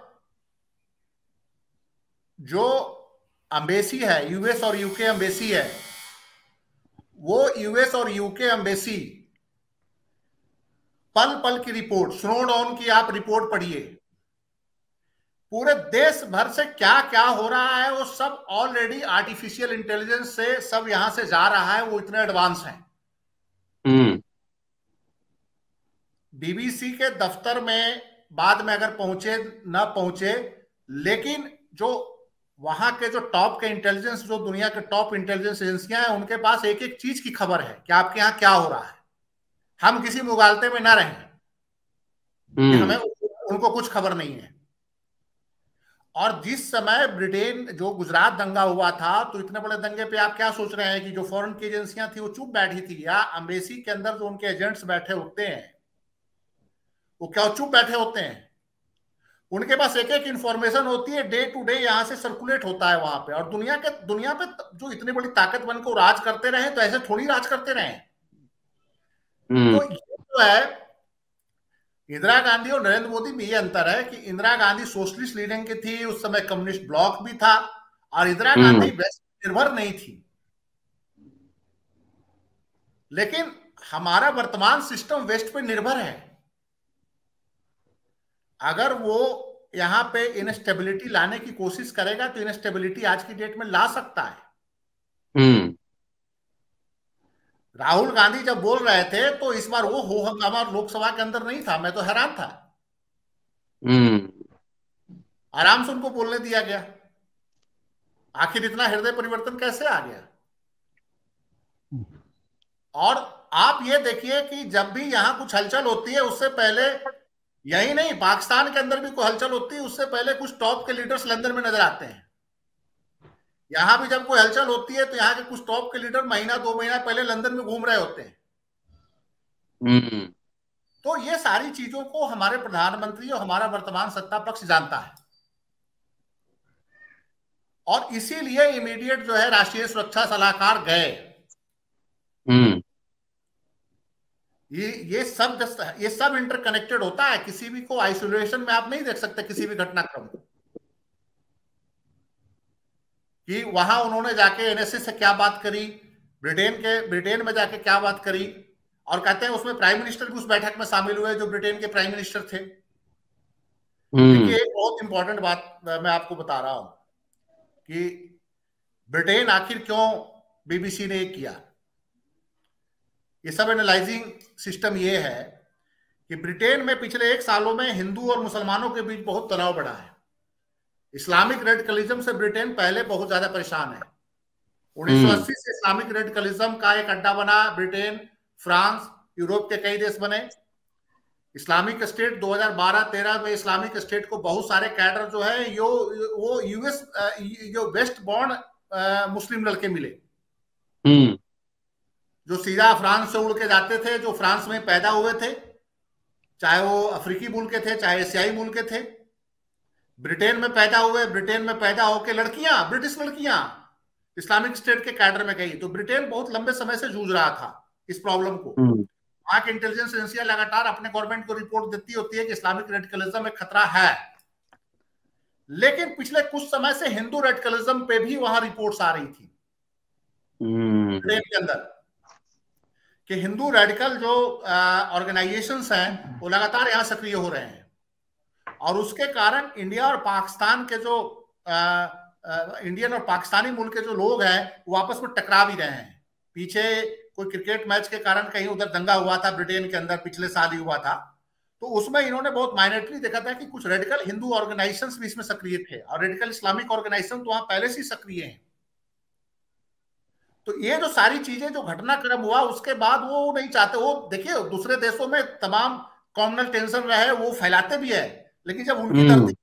जो अम्बेसी है, यूएस और यूके अम्बेसी है, वो यूएस और यूके अम्बेसी पल पल की रिपोर्ट, स्नोडाउन की आप रिपोर्ट पढ़िए, पूरे देश भर से क्या क्या हो रहा है वो सब ऑलरेडी आर्टिफिशियल इंटेलिजेंस से सब यहां से जा रहा है। वो इतने एडवांस हैं। हम्म बीबीसी के दफ्तर में बाद में अगर पहुंचे ना पहुंचे, लेकिन जो वहां के जो टॉप के इंटेलिजेंस, जो दुनिया के टॉप इंटेलिजेंस एजेंसियां हैं, उनके पास एक एक चीज की खबर है कि आपके यहाँ क्या हो रहा है। हम किसी मुगालते में ना रहें कि हमें हम्म उनको कुछ खबर नहीं है। और जिस समय ब्रिटेन जो गुजरात दंगा हुआ था, तो इतने बड़े दंगे पे आप क्या सोच रहे हैं कि जो फॉरेन की एजेंसियां थी वो चुप बैठी थी, या अम्बेसी के अंदर जो उनके एजेंट्स बैठे होते हैं वो क्या चुप बैठे होते हैं? उनके पास एक एक इंफॉर्मेशन होती है, डे टू डे यहां से सर्कुलेट होता है वहां पे। और दुनिया पे जो इतनी बड़ी ताकत बनकर राज करते रहे, तो ऐसे थोड़ी राज करते रहे। तो ये जो है, इंदिरा गांधी और नरेंद्र मोदी में ये अंतर है कि इंदिरा गांधी सोशलिस्ट लीडिंग की थी, उस समय कम्युनिस्ट ब्लॉक भी था, और इंदिरा गांधी वेस्ट निर्भर नहीं थी। लेकिन हमारा वर्तमान सिस्टम वेस्ट पे निर्भर है। अगर वो यहां पे इनस्टेबिलिटी लाने की कोशिश करेगा तो इनस्टेबिलिटी आज की डेट में ला सकता है। राहुल गांधी जब बोल रहे थे तो इस बार वो हो हंगामा लोकसभा के अंदर नहीं था। मैं तो हैरान था, आराम से उनको बोलने दिया गया। आखिर इतना हृदय परिवर्तन कैसे आ गया? और आप ये देखिए कि जब भी यहां कुछ हलचल होती है, उससे पहले, यही नहीं पाकिस्तान के अंदर भी कोई हलचल होती है, उससे पहले कुछ टॉप के लीडर्स लंदन में नजर आते हैं। यहां भी जब कोई हलचल होती है तो यहाँ के कुछ टॉप के लीडर महीना 2 महीना पहले लंदन में घूम रहे होते हैं। तो ये सारी चीजों को हमारे प्रधानमंत्री और हमारा वर्तमान सत्ता पक्ष जानता है, और इसीलिए इमीडिएट जो है राष्ट्रीय सुरक्षा सलाहकार गए। ये सब इंटरकनेक्टेड होता है। किसी भी को आइसोलेशन में आप नहीं देख सकते किसी भी घटनाक्रम को, कि वहां उन्होंने जाके एनएसए से क्या बात करी, ब्रिटेन में जाके क्या बात करी। और कहते हैं उसमें प्राइम मिनिस्टर भी उस बैठक में शामिल हुए जो ब्रिटेन के प्राइम मिनिस्टर थे। देखिए, एक बहुत इंपॉर्टेंट बात मैं आपको बता रहा हूं कि ब्रिटेन आखिर क्यों बीबीसी ने किया? ये सब एनालाइजिंग सिस्टम ये है कि ब्रिटेन में पिछले 1 सालों में हिंदू और मुसलमानों के बीच बहुत तनाव बढ़ा है। इस्लामिक रेडिकलिज्म से ब्रिटेन पहले बहुत ज्यादा परेशान है। 1980 से इस्लामिक रेडिकलिज्म का एक अड्डा बना ब्रिटेन, फ्रांस, यूरोप के कई देश बने। इस्लामिक स्टेट 2012-13 में इस्लामिक स्टेट को बहुत सारे कैडर जो है वो यूएस जो वेस्ट बॉर्न मुस्लिम लड़के मिले, जो सीधा फ्रांस से उड़ के जाते थे, जो फ्रांस में पैदा हुए थे, चाहे वो अफ्रीकी मूल के थे चाहे एशियाई मूल के थे, ब्रिटेन में पैदा हुए, ब्रिटेन में पैदा होकर लड़कियां, ब्रिटिश लड़कियां इस्लामिक स्टेट के कैडर में गई। तो ब्रिटेन बहुत लंबे समय से जूझ रहा था इस प्रॉब्लम को। वहां की इंटेलिजेंस एजेंसियां लगातार अपने गवर्नमेंट को रिपोर्ट देती होती है कि इस्लामिक रेडिकलिज्म एक खतरा है, लेकिन पिछले कुछ समय से हिंदू रेडिकलिज्म पे भी वहां रिपोर्ट्स आ रही थी ब्रिटेन के अंदर कि हिंदू रेडिकल जो ऑर्गेनाइजेशंस हैं वो लगातार यहां सक्रिय हो रहे हैं, और उसके कारण इंडिया और पाकिस्तान के जो इंडियन और पाकिस्तानी मुल्क के जो लोग हैं वो आपस में टकरा भी रहे हैं। पीछे कोई क्रिकेट मैच के कारण कहीं उधर दंगा हुआ था ब्रिटेन के अंदर, पिछले साल ही हुआ था, तो उसमें इन्होंने बहुत माइनरली देखा था कि कुछ रेडिकल हिंदू ऑर्गेनाइजेशंस भी इसमें सक्रिय थे, और रेडिकल इस्लामिक ऑर्गेनाइजेशन तो वहां पहले से सक्रिय हैं। तो ये जो सारी चीजें जो घटनाक्रम हुआ उसके बाद वो नहीं चाहते, वो देखिए दूसरे देशों में तमाम कॉमनल टेंशन रहे वो फैलाते भी है, लेकिन जब उनकी धरती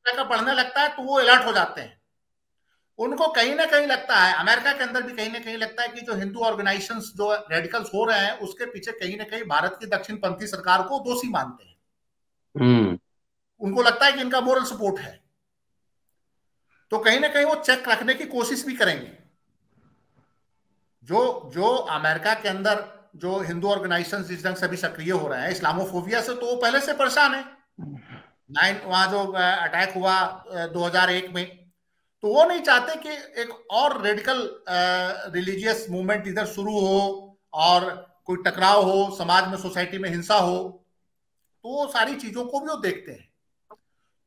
का पढ़ने लगता है तो वो अलर्ट हो जाते हैं। उनको कहीं ना कहीं लगता है, अमेरिका के अंदर भी कहीं ना कहीं लगता है कि जो हिंदू ऑर्गेनाइजेशंस जो रेडिकल्स हो रहे हैं उसके पीछे कहीं ना कहीं भारत की दक्षिणपंथी सरकार को दोषी मानते हैं। उनको लगता है कि इनका मोरल सपोर्ट है, तो कहीं ना कहीं वो चेक रखने की कोशिश भी करेंगे। जो अमेरिका के अंदर जो हिंदू ऑर्गेनाइजेशन जिस ढंग से भी सक्रिय हो रहे हैं, इस्लामोफोबिया से तो वो पहले से परेशान है। वहां जो अटैक हुआ 2001 में, तो वो नहीं चाहते कि एक और रेडिकल रिलीजियस मूवमेंट इधर शुरू हो और कोई टकराव हो, समाज में, सोसाइटी में हिंसा हो, तो वो सारी चीजों को भी वो देखते हैं।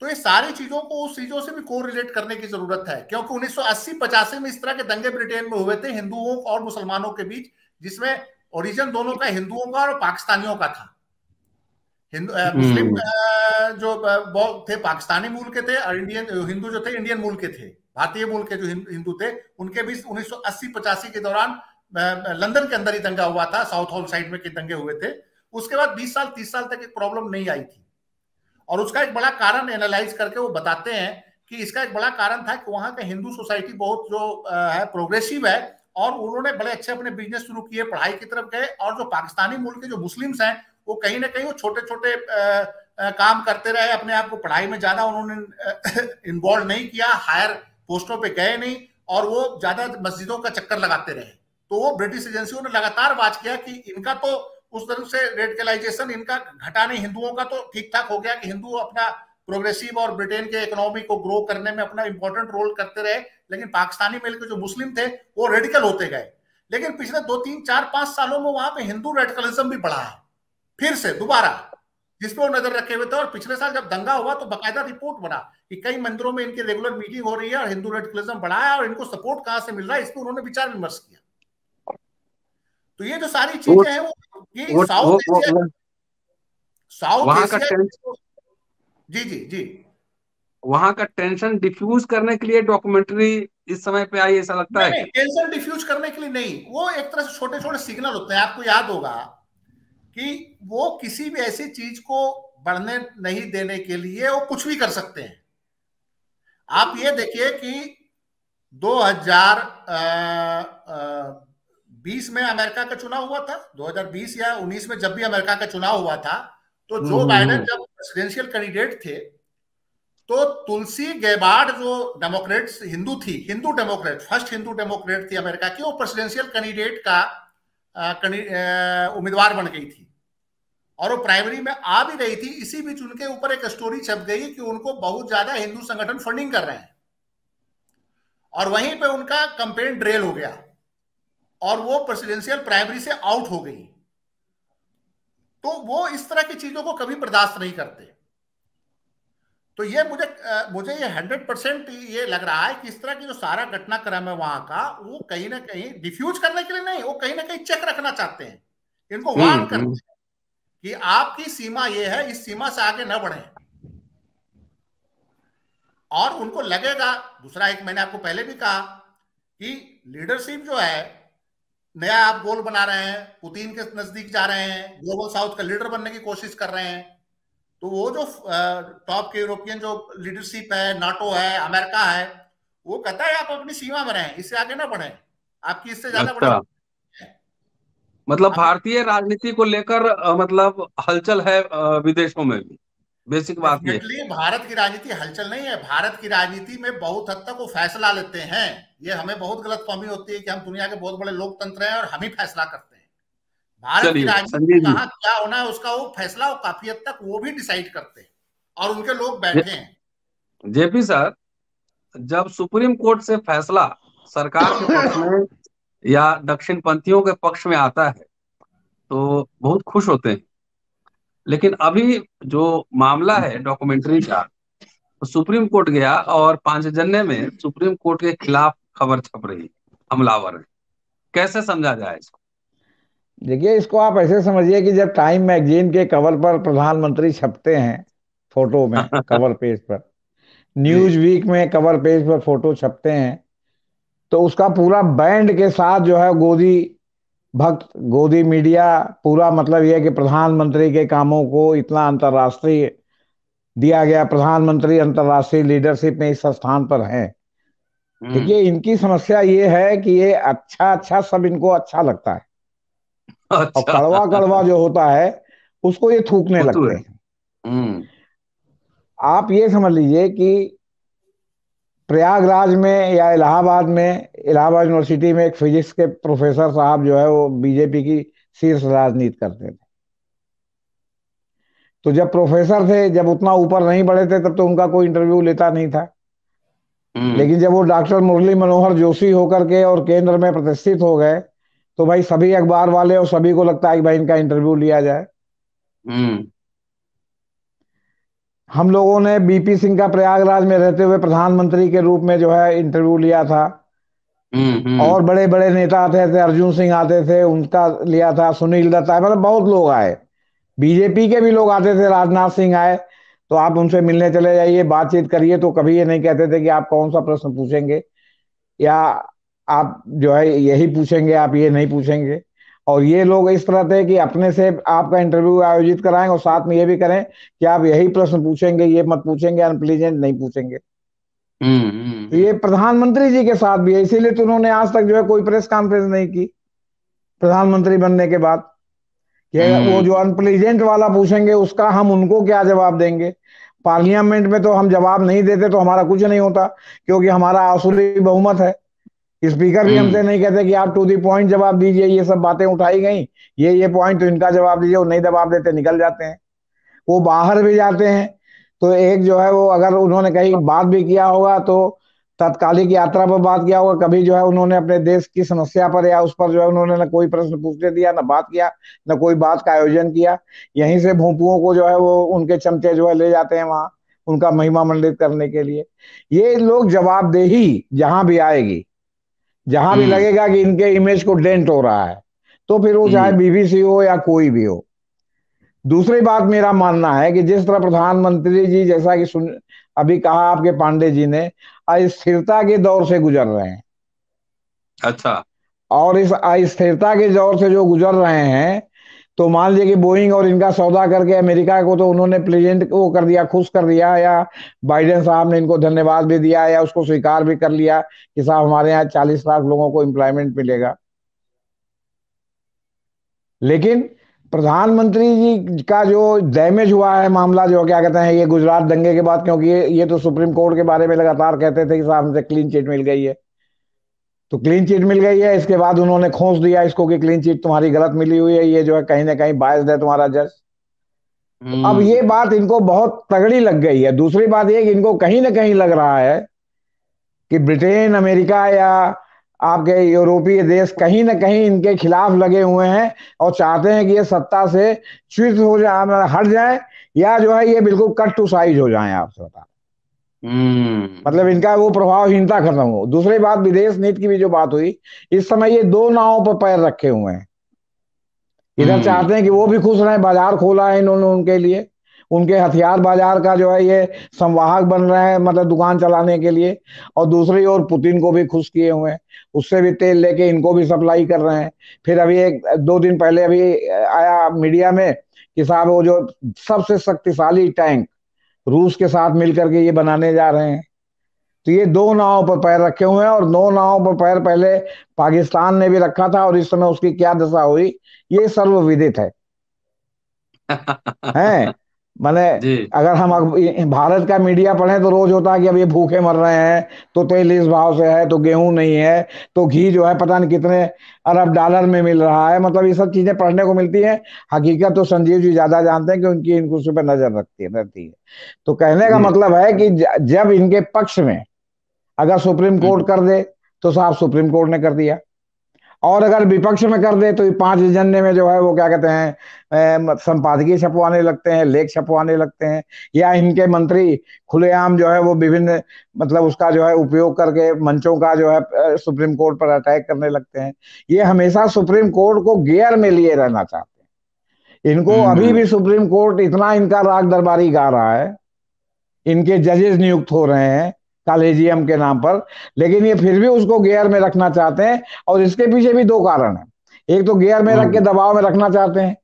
तो ये सारी चीजों को उस चीजों से भी कोरिलेट करने की जरूरत है, क्योंकि 1980-85 में इस तरह के दंगे ब्रिटेन में हुए थे हिंदुओं और मुसलमानों के बीच, जिसमें ओरिजिन दोनों का हिंदुओं का और पाकिस्तानियों का था। मुस्लिम जो थे पाकिस्तानी मूल के थे, और इंडियन हिंदू जो थे इंडियन मूल के थे, भारतीय मूल के जो हिंदू थे, उनके बीच 1980-85 के दौरान लंदन के अंदर ही दंगा हुआ था, साउथ हॉल साइड में के दंगे हुए थे। उसके बाद 20 साल 30 साल तक एक प्रॉब्लम नहीं आई थी, और उसका एक बड़ा कारण एनालाइज करके वो बताते हैं कि इसका एक बड़ा कारण था कि वहां का हिंदू सोसाइटी बहुत जो है प्रोग्रेसिव है, और उन्होंने बड़े अच्छे अपने बिजनेस शुरू किए, पढ़ाई की तरफ गए, और जो पाकिस्तानी मूल के जो मुस्लिम्स हैं वो कहीं ना कहीं वो छोटे छोटे काम करते रहे, अपने आप को पढ़ाई में ज्यादा उन्होंने इन्वॉल्व नहीं किया, हायर पोस्टों पे गए नहीं, और वो ज्यादा मस्जिदों का चक्कर लगाते रहे। तो वो ब्रिटिश एजेंसियों ने लगातार वाच किया कि इनका तो उस तरह से रेडिकलाइजेशन इनका घटा नहीं, हिंदुओं का तो ठीक ठाक हो गया कि हिंदू अपना प्रोग्रेसिव और ब्रिटेन के इकोनॉमी को ग्रो करने में अपना इंपॉर्टेंट रोल करते रहे, लेकिन पाकिस्तानी मिल के जो मुस्लिम थे वो रेडिकल होते गए। लेकिन पिछले 2-3-4-5 सालों में वहां पे हिंदू रेडिकलिज्म भी बढ़ा है फिर से दोबारा, जिसपे वो नजर रखे हुए थे। और पिछले साल जब दंगा हुआ तो बाकायदा रिपोर्ट बना कि कई मंदिरों में इनकी रेगुलर मीटिंग हो रही है और हिंदू रेडिकलिज्म बढ़ा है, और इनको सपोर्ट कहां से मिल रहा है, इस पर उन्होंने विचार विमर्श किया। तो ये जो सारी चीजें हैं वो साउथ एशिया जी वहां का टेंशन डिफ्यूज करने के लिए डॉक्यूमेंट्री इस समय पे आई, ऐसा लगता है? नहीं, टेंशन डिफ्यूज करने के लिए नहीं, वो एक तरह से छोटे छोटे सिग्नल होते हैं। आपको याद होगा कि वो किसी भी ऐसी चीज को बढ़ने नहीं देने के लिए वो कुछ भी कर सकते हैं। आप ये देखिए कि 2020 में अमेरिका का चुनाव हुआ था, 2020 या 19 में जब भी अमेरिका का चुनाव हुआ था, तो जो बाइडेन जब प्रेसिडेंशियल कैंडिडेट थे, तो तुलसी गैबार्ड जो डेमोक्रेट्स हिंदू थी, Hindu Democrat, first Hindu Democrat थी अमेरिका की, वो प्रेसिडेंशियल कैंडिडेट का उम्मीदवार बन गई थी, और वो प्राइमरी में आ भी रही थी। इसी बीच उनके ऊपर एक स्टोरी छप गई कि उनको बहुत ज्यादा हिंदू संगठन फंडिंग कर रहे हैं, और वहीं पे उनका कैंपेन ड्रेल हो गया और वो प्रेसिडेंशियल प्राइमरी से आउट हो गई। तो वो इस तरह की चीजों को कभी बर्दाश्त नहीं करते। तो ये मुझे ये 100% ये लग रहा है कि इस तरह की जो सारा घटनाक्रम है वहां का, वो कहीं ना कहीं डिफ्यूज करने के लिए नहीं, वो कहीं ना कहीं चेक रखना चाहते हैं, इनको वार्न करते हैं कि आपकी सीमा ये है, इस सीमा से आगे न बढ़े। और उनको लगेगा, दूसरा एक मैंने आपको पहले भी कहा कि लीडरशिप जो है, नया आप गोल बना रहे हैं, पुतिन के नजदीक जा रहे हैं, ग्लोबल साउथ का लीडर बनने की कोशिश कर रहे हैं, तो वो जो टॉप के यूरोपियन जो लीडरशिप है, नाटो है, अमेरिका है, वो कहता है आप अपनी सीमा में रहें, इससे आगे ना बढ़े, आपकी इससे ज्यादा बड़ी। अच्छा, मतलब भारतीय राजनीति को लेकर मतलब हलचल है विदेशों में भी, बेसिक बात ये। डेफिनेटली भारत की राजनीति हलचल नहीं है, भारत की राजनीति में बहुत हद तक वो फैसला लेते हैं। ये हमें बहुत गलतफहमी होती है कि हम दुनिया के बहुत बड़े लोकतंत्र हैं और हम ही फैसला करते हैं। भारत की राजनीति में कहाँ क्या होना है उसका वो फैसला वो काफी हद तक वो भी डिसाइड करते हैं, और उनके लोग बैठे हैं। जेपी सर, जब सुप्रीम कोर्ट से फैसला सरकार के पक्ष में या दक्षिण पंथियों के पक्ष में आता है तो बहुत खुश होते हैं, लेकिन अभी जो मामला है डॉक्यूमेंट्री का, तो सुप्रीम कोर्ट गया और पांचजन्य में सुप्रीम कोर्ट के खिलाफ खबर छप रही, हमलावर है। कैसे समझा जाए इसको? देखिए, इसको आप ऐसे समझिए कि जब टाइम मैगजीन के कवर पर प्रधानमंत्री छपते हैं फोटो में, कवर पेज पर, न्यूज वीक में कवर पेज पर फोटो छपते हैं, तो उसका पूरा बैंड के साथ जो है गोदी भक्त, गोदी मीडिया, पूरा मतलब यह है कि प्रधानमंत्री के कामों को इतना अंतर्राष्ट्रीय दिया गया, प्रधानमंत्री अंतर्राष्ट्रीय लीडरशिप में इस स्थान पर हैं। देखिए, इनकी समस्या ये है कि ये अच्छा अच्छा सब इनको अच्छा लगता है, अच्छा। और कड़वा कड़वा जो होता है उसको ये थूकने लगते हैं। आप ये समझ लीजिए कि प्रयागराज में या इलाहाबाद में, इलाहाबाद यूनिवर्सिटी में एक फिजिक्स के प्रोफेसर साहब जो है वो बीजेपी की शीर्ष राजनीति करते थे। तो जब प्रोफेसर थे, जब उतना ऊपर नहीं बढ़े थे, तब तो उनका कोई इंटरव्यू लेता नहीं था। लेकिन जब वो डॉक्टर मुरली मनोहर जोशी होकर के और केंद्र में प्रतिष्ठित हो गए, तो भाई सभी अखबार वाले और सभी को लगता है कि भाई इनका इंटरव्यू लिया जाए। हम लोगों ने बीपी सिंह का प्रयागराज में रहते हुए प्रधानमंत्री के रूप में जो है इंटरव्यू लिया था। और बड़े बड़े नेता आते थे, अर्जुन सिंह आते थे, उनका लिया था, सुनील दत्त आए, मतलब बहुत लोग आए, बीजेपी के भी लोग आते थे, राजनाथ सिंह आए। तो आप उनसे मिलने चले जाइए, बातचीत करिए, तो कभी ये नहीं कहते थे कि आप कौन सा प्रश्न पूछेंगे, या आप जो है यही पूछेंगे, आप ये नहीं पूछेंगे। और ये लोग इस तरह थे कि अपने से आपका इंटरव्यू आयोजित कराएं और साथ में ये भी करें कि आप यही प्रश्न पूछेंगे, ये मत पूछेंगे, अनप्लीजेंट नहीं पूछेंगे। तो ये प्रधानमंत्री जी के साथ भी है, इसीलिए तो उन्होंने आज तक जो है कोई प्रेस कॉन्फ्रेंस नहीं की प्रधानमंत्री बनने के बाद, कि वो जो अनप्लीजेंट वाला पूछेंगे उसका हम उनको क्या जवाब देंगे। पार्लियामेंट में तो हम जवाब नहीं देते तो हमारा कुछ नहीं होता, क्योंकि हमारा आसुरी बहुमत है। स्पीकर भी हमसे नहीं कहते कि आप टू दी पॉइंट जवाब दीजिए, ये सब बातें उठाई गई, ये पॉइंट, तो इनका जवाब दीजिए। वो नहीं जवाब देते, निकल जाते हैं। वो बाहर भी जाते हैं तो एक जो है वो, अगर उन्होंने कहीं बात भी किया होगा तो तत्कालिक यात्रा पर बात किया होगा, कभी जो है उन्होंने अपने देश की समस्या पर या उस पर जो है उन्होंने न कोई प्रश्न पूछने दिया, न बात किया, न कोई बात का आयोजन किया। यहीं से भोंपुओं को जो है वो उनके चमचे जो है ले जाते हैं वहां उनका महिमा मंडित करने के लिए। ये लोग जवाबदेही जहां भी आएगी, जहां भी लगेगा कि इनके इमेज को डेंट हो रहा है, तो फिर वो चाहे बीबीसी हो या कोई भी हो। दूसरी बात मेरा मानना है कि जिस तरह प्रधानमंत्री जी, जैसा कि अभी कहा आपके पांडे जी ने, अस्थिरता के दौर से गुजर रहे हैं। अच्छा। और इस अस्थिरता के दौर से जो गुजर रहे हैं, तो मान लीजिए कि बोइंग और इनका सौदा करके अमेरिका को तो उन्होंने प्लेजेंट वो कर दिया, खुश कर दिया, या बाइडेन साहब ने इनको धन्यवाद भी दिया या उसको स्वीकार भी कर लिया कि साहब हमारे यहाँ 40 लाख लोगों को एम्प्लॉयमेंट मिलेगा। लेकिन प्रधानमंत्री जी का जो डैमेज हुआ है मामला, जो क्या कहते हैं, ये गुजरात दंगे के बाद, क्योंकि ये तो सुप्रीम कोर्ट के बारे में लगातार कहते थे कि साहब हमसे क्लीन चिट मिल गई है, तो क्लीन चिट मिल गई है, इसके बाद उन्होंने खोस दिया इसको कि क्लीन चिट तुम्हारी गलत मिली हुई है, ये जो है कहीं ना कहीं बायस्ड है तुम्हारा जज। तो अब ये बात इनको बहुत तगड़ी लग गई है। दूसरी बात ये कि इनको कहीं ना कहीं लग रहा है कि ब्रिटेन, अमेरिका या आपके यूरोपीय देश कहीं ना कहीं इनके खिलाफ लगे हुए हैं और चाहते हैं कि ये सत्ता से च्युत हो जाए, हट जाए, या जो है ये बिल्कुल कट टू साइज हो जाए। आपसे बता, मतलब इनका वो प्रभावहीनता खत्म हो। दूसरी बात, विदेश नीति की भी जो बात हुई, इस समय ये दो नावों पर पैर रखे हुए हैं। इधर चाहते हैं कि वो भी खुश रहें, बाजार खोला है इन्होंने उनके लिए, उनके हथियार बाजार का जो है ये संवाहक बन रहे हैं, मतलब दुकान चलाने के लिए। और दूसरी ओर पुतिन को भी खुश किए हुए हैं, उससे भी तेल लेके इनको भी सप्लाई कर रहे हैं। फिर अभी एक दो दिन पहले अभी आया मीडिया में कि साहब वो जो सबसे शक्तिशाली टैंक रूस के साथ मिलकर के ये बनाने जा रहे हैं। तो ये दो नावों पर पैर रखे हुए हैं, और दो नावों पर पैर पहले पाकिस्तान ने भी रखा था, और इस समय उसकी क्या दशा हुई ये सर्वविदित है। माने जी अगर हम भारत का मीडिया पढ़े तो रोज होता है कि अब ये भूखे मर रहे हैं, तो तेल इस भाव से है, तो गेहूं नहीं है, तो घी जो है पता नहीं कितने अरब डॉलर में मिल रहा है। मतलब ये सब चीजें पढ़ने को मिलती है। हकीकत तो संजीव जी ज्यादा जानते हैं कि उनकी इन कुर्सी पर नजर रहती है। तो कहने का जी। मतलब है कि जब इनके पक्ष में अगर सुप्रीम कोर्ट कर दे तो साहब सुप्रीम कोर्ट ने कर दिया, और अगर विपक्ष में कर दे तो ये 5 एजेंडे में जो है वो क्या कहते हैं, संपादकीय छपवाने लगते हैं, लेख छपवाने लगते हैं, या इनके मंत्री खुलेआम जो है वो विभिन्न मतलब उसका जो है उपयोग करके मंचों का जो है सुप्रीम कोर्ट पर अटैक करने लगते हैं। ये हमेशा सुप्रीम कोर्ट को गियर में लिए रहना चाहते हैं। इनको अभी भी सुप्रीम कोर्ट इतना इनका राग दरबारी गा रहा है, इनके जजेस नियुक्त हो रहे हैं कॉलेजियम के नाम पर, लेकिन ये फिर भी उसको गियर में रखना चाहते हैं। और इसके पीछे भी दो कारण है, एक तो गियर में रख के दबाव में रखना चाहते हैं,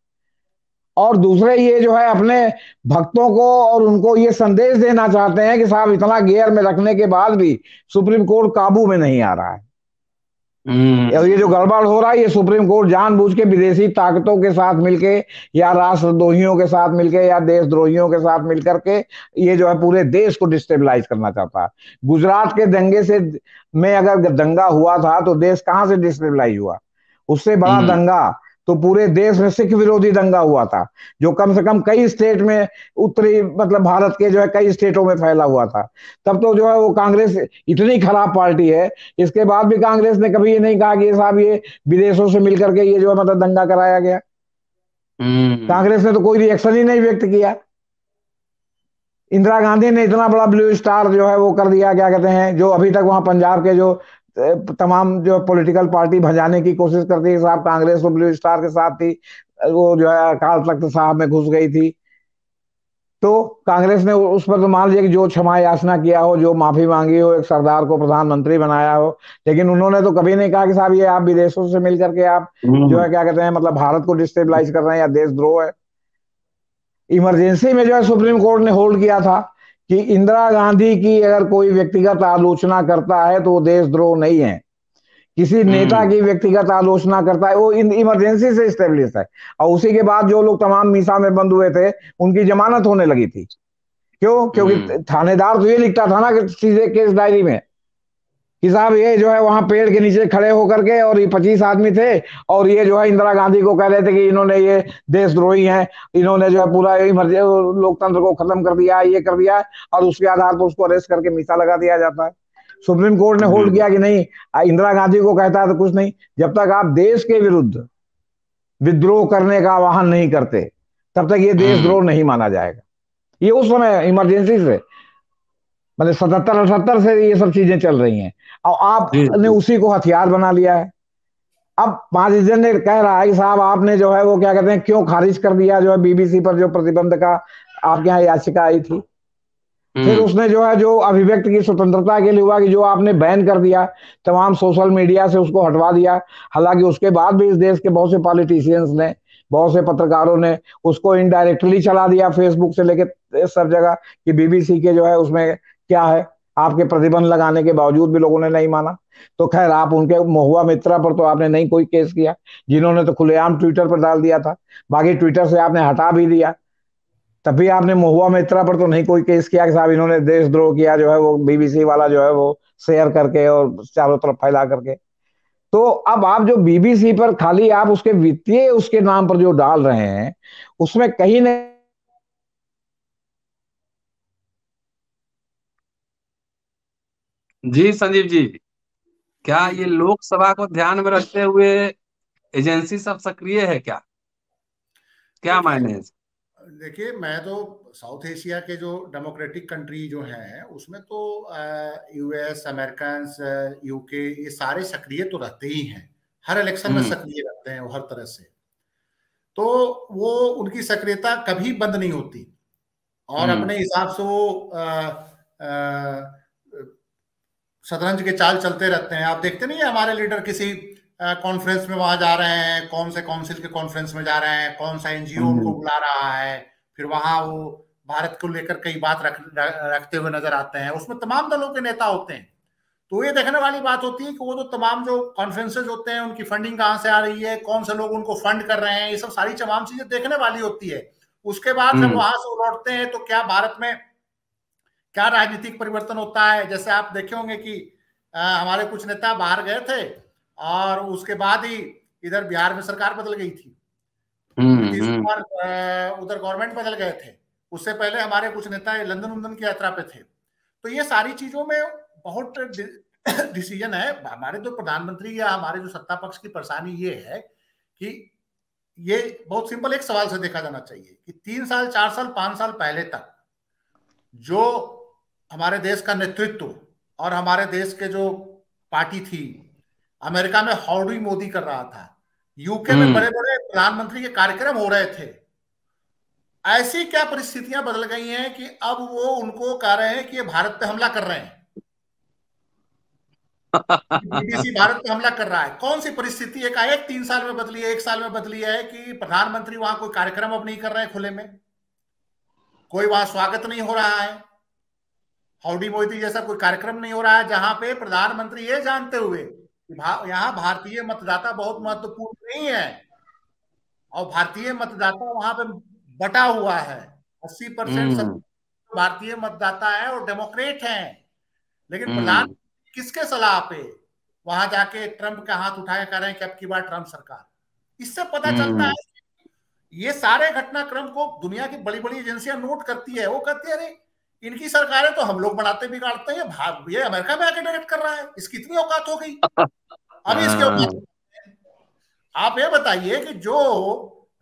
और दूसरे ये जो है अपने भक्तों को और उनको ये संदेश देना चाहते हैं कि साहब इतना गियर में रखने के बाद भी सुप्रीम कोर्ट काबू में नहीं आ रहा है। और ये जो गड़बड़ हो रहा है ये सुप्रीम कोर्ट जानबूझ के विदेशी ताकतों के साथ मिलके, या राष्ट्रद्रोहियों के साथ मिलके, या देशद्रोहियों के साथ मिलकर के ये जो है पूरे देश को डिस्टेबलाइज करना चाहता है। गुजरात के दंगे से में अगर दंगा हुआ था तो देश कहां से डिस्टेबलाइज हुआ? उससे बड़ा दंगा तो पूरे देश में सिख विरोधी दंगा हुआ था, जो कम से कम कई स्टेट में, उत्तरी मतलब भारत के जो है कई स्टेटों में फैला हुआ था। तब तो जो है वो कांग्रेस इतनी खराब पार्टी है, इसके बाद भी कांग्रेस ने कभी ये नहीं कहा कि साहब ये विदेशों से मिलकर के ये जो है मतलब दंगा कराया गया। कांग्रेस ने तो कोई रिएक्शन ही नहीं व्यक्त किया। इंदिरा गांधी ने इतना बड़ा ब्लू स्टार जो है वो कर दिया, क्या कहते हैं, जो अभी तक वहां पंजाब के जो तमाम जो पॉलिटिकल पार्टी भजाने की कोशिश करती है, साहब कांग्रेस तो ब्लू स्टार के साथ थी, वो जो है अकाल तख्त साहब में घुस गई थी। तो कांग्रेस ने उस पर तो मान लिया कि जो क्षमा याचना किया हो, जो माफी मांगी हो, एक सरदार को प्रधानमंत्री बनाया हो, लेकिन उन्होंने तो कभी नहीं कहा कि साहब ये आप विदेशों से मिलकर के आप जो है क्या कहते हैं मतलब भारत को डिस्टेबलाइज कर रहे हैं या देशद्रोह है। इमरजेंसी में जो है सुप्रीम कोर्ट ने होल्ड किया था कि इंदिरा गांधी की अगर कोई व्यक्तिगत आलोचना करता है तो वो देशद्रोह नहीं है, किसी नेता की व्यक्तिगत आलोचना करता है वो इमरजेंसी से स्टेब्लिश है। और उसी के बाद जो लोग तमाम मीसा में बंद हुए थे उनकी जमानत होने लगी थी। क्यों? क्योंकि थानेदार तो ये लिखता था ना कि सीधे केस डायरी में कि साहब ये जो है वहां पेड़ के नीचे खड़े होकर के, और ये 25 आदमी थे, और ये जो है इंदिरा गांधी को कह रहे थे कि इन्होंने ये देशद्रोही हैं, इन्होंने जो है पूरा लोकतंत्र को खत्म कर दिया, ये कर दिया, और उसके आधार पर उसको अरेस्ट करके मीसा लगा दिया जाता है। सुप्रीम कोर्ट ने होल्ड किया कि नहीं, इंदिरा गांधी को कहता है तो कुछ नहीं, जब तक आप देश के विरुद्ध विद्रोह करने का आह्वान नहीं करते तब तक ये देशद्रोह नहीं माना जाएगा। ये उस समय इमरजेंसी से मतलब 77-78 से ये सब चीजें चल रही हैं, और आपने उसी को हथियार बना लिया है। अब 5 ने कह रहा है कि साहब आपने जो है वो क्या कहते हैं क्यों खारिज कर दिया जो है बीबीसी पर जो प्रतिबंध का आपके यहाँ याचिका आई थी। फिर उसने जो है जो अभिव्यक्ति की स्वतंत्रता के लिए हुआ कि जो आपने बैन कर दिया तमाम सोशल मीडिया से, उसको हटवा दिया। हालांकि उसके बाद भी इस देश के बहुत से पॉलिटिशियंस ने, बहुत से पत्रकारों ने उसको इनडायरेक्टली चला दिया, फेसबुक से लेके सब जगह, कि बीबीसी के जो है उसमें क्या है। आपके प्रतिबंध लगाने के बावजूद भी लोगों ने नहीं माना। तो खैर आप उनके महुआ मित्रा पर तो आपने नहीं कोई केस किया, जिन्होंने तो खुलेआम ट्विटर पर डाल दिया था, बाकी ट्विटर से आपने हटा भी दिया। तभी आपने महुआ मित्रा पर तो नहीं कोई केस किया कि साहब इन्होंने देशद्रोह किया जो है वो बीबीसी वाला जो है वो शेयर करके और चारों तरफ फैला करके। तो अब आप जो बीबीसी पर खाली आप उसके वित्तीय उसके नाम पर जो डाल रहे हैं उसमें कहीं न जी संजीव जी, क्या ये लोकसभा को ध्यान में रखते हुए एजेंसी सब सक्रिय है क्या? क्या देखिए मायने है? देखिए मैं तो साउथ एशिया के जो डेमोक्रेटिक कंट्री जो हैं उसमें तो यूएस, अमेरिकन, यूके, ये सारे सक्रिय तो रहते ही हैं, हर इलेक्शन में सक्रिय रहते हैं वो हर तरह से। तो वो उनकी सक्रियता कभी बंद नहीं होती और अपने हिसाब से वो शतरंज के चाल चलते रहते हैं। आप देखते नहीं है हमारे लीडर किसी कॉन्फ्रेंस में वहां जा रहे हैं, कौन से काउंसिल के कॉन्फ्रेंस में जा रहे हैं, कौन सा एनजीओ उनको बुला रहा है, फिर वहां वो भारत को लेकर कई बात रखते हुए नजर आते हैं। उसमें तमाम दलों के नेता होते हैं। तो ये देखने वाली बात होती है कि वो जो तमाम जो कॉन्फ्रेंसेज होते हैं उनकी फंडिंग कहाँ से आ रही है, कौन से लोग उनको फंड कर रहे हैं, ये सब सारी तमाम चीजें देखने वाली होती है। उसके बाद जब वहां से लौटते हैं तो क्या भारत में क्या राजनीतिक परिवर्तन होता है। जैसे आप देखे होंगे कि हमारे कुछ नेता बाहर गए थे और उसके बाद ही इधर बिहार में सरकार बदल गई थी, नीतीश कुमार उधर गवर्नमेंट बदल गए थे। उससे पहले हमारे कुछ नेता लंदन उंदन की यात्रा पे थे। तो ये सारी चीजों में बहुत डिसीजन है। हमारे जो प्रधानमंत्री या हमारे जो सत्ता पक्ष की परेशानी ये है कि ये बहुत सिंपल एक सवाल से देखा जाना चाहिए कि 3 साल 4 साल 5 साल पहले तक जो हमारे देश का नेतृत्व और हमारे देश के जो पार्टी थी, अमेरिका में हाउडी मोदी कर रहा था, यूके में बड़े बड़े प्रधानमंत्री के कार्यक्रम हो रहे थे। ऐसी क्या परिस्थितियां बदल गई हैं कि अब वो उनको कह रहे हैं कि ये भारत पे हमला कर रहे हैं, बीबीसी भारत पे हमला कर रहा है। कौन सी परिस्थिति एकाएक 3 साल में बदली है, 1 साल में बदली है कि प्रधानमंत्री वहां कोई कार्यक्रम अब नहीं कर रहे हैं खुले में, कोई वहां स्वागत नहीं हो रहा है, हाउडी मोदी जैसा कोई कार्यक्रम नहीं हो रहा है जहां पे प्रधानमंत्री ये जानते हुए कि यहाँ भारतीय मतदाता बहुत महत्वपूर्ण नहीं है और भारतीय मतदाता वहां पे बटा हुआ है, 80% भारतीय मतदाता है और डेमोक्रेट हैं, लेकिन प्रधानमंत्री किसके सलाह पे वहां जाके ट्रंप का हाथ उठाया कर रहे हैं कि अब की बार ट्रंप सरकार। इससे पता चलता है ये सारे घटनाक्रम को दुनिया की बड़ी बड़ी एजेंसियां नोट करती है। वो कहती है अरे इनकी सरकारें तो हम लोग बनाते बिगाड़ते हैं, ये अमेरिका में आके डायरेक्ट कर रहा है, इसकी इतनी औकात हो गई, अभी इसके औकात। आप ये बताइए कि जो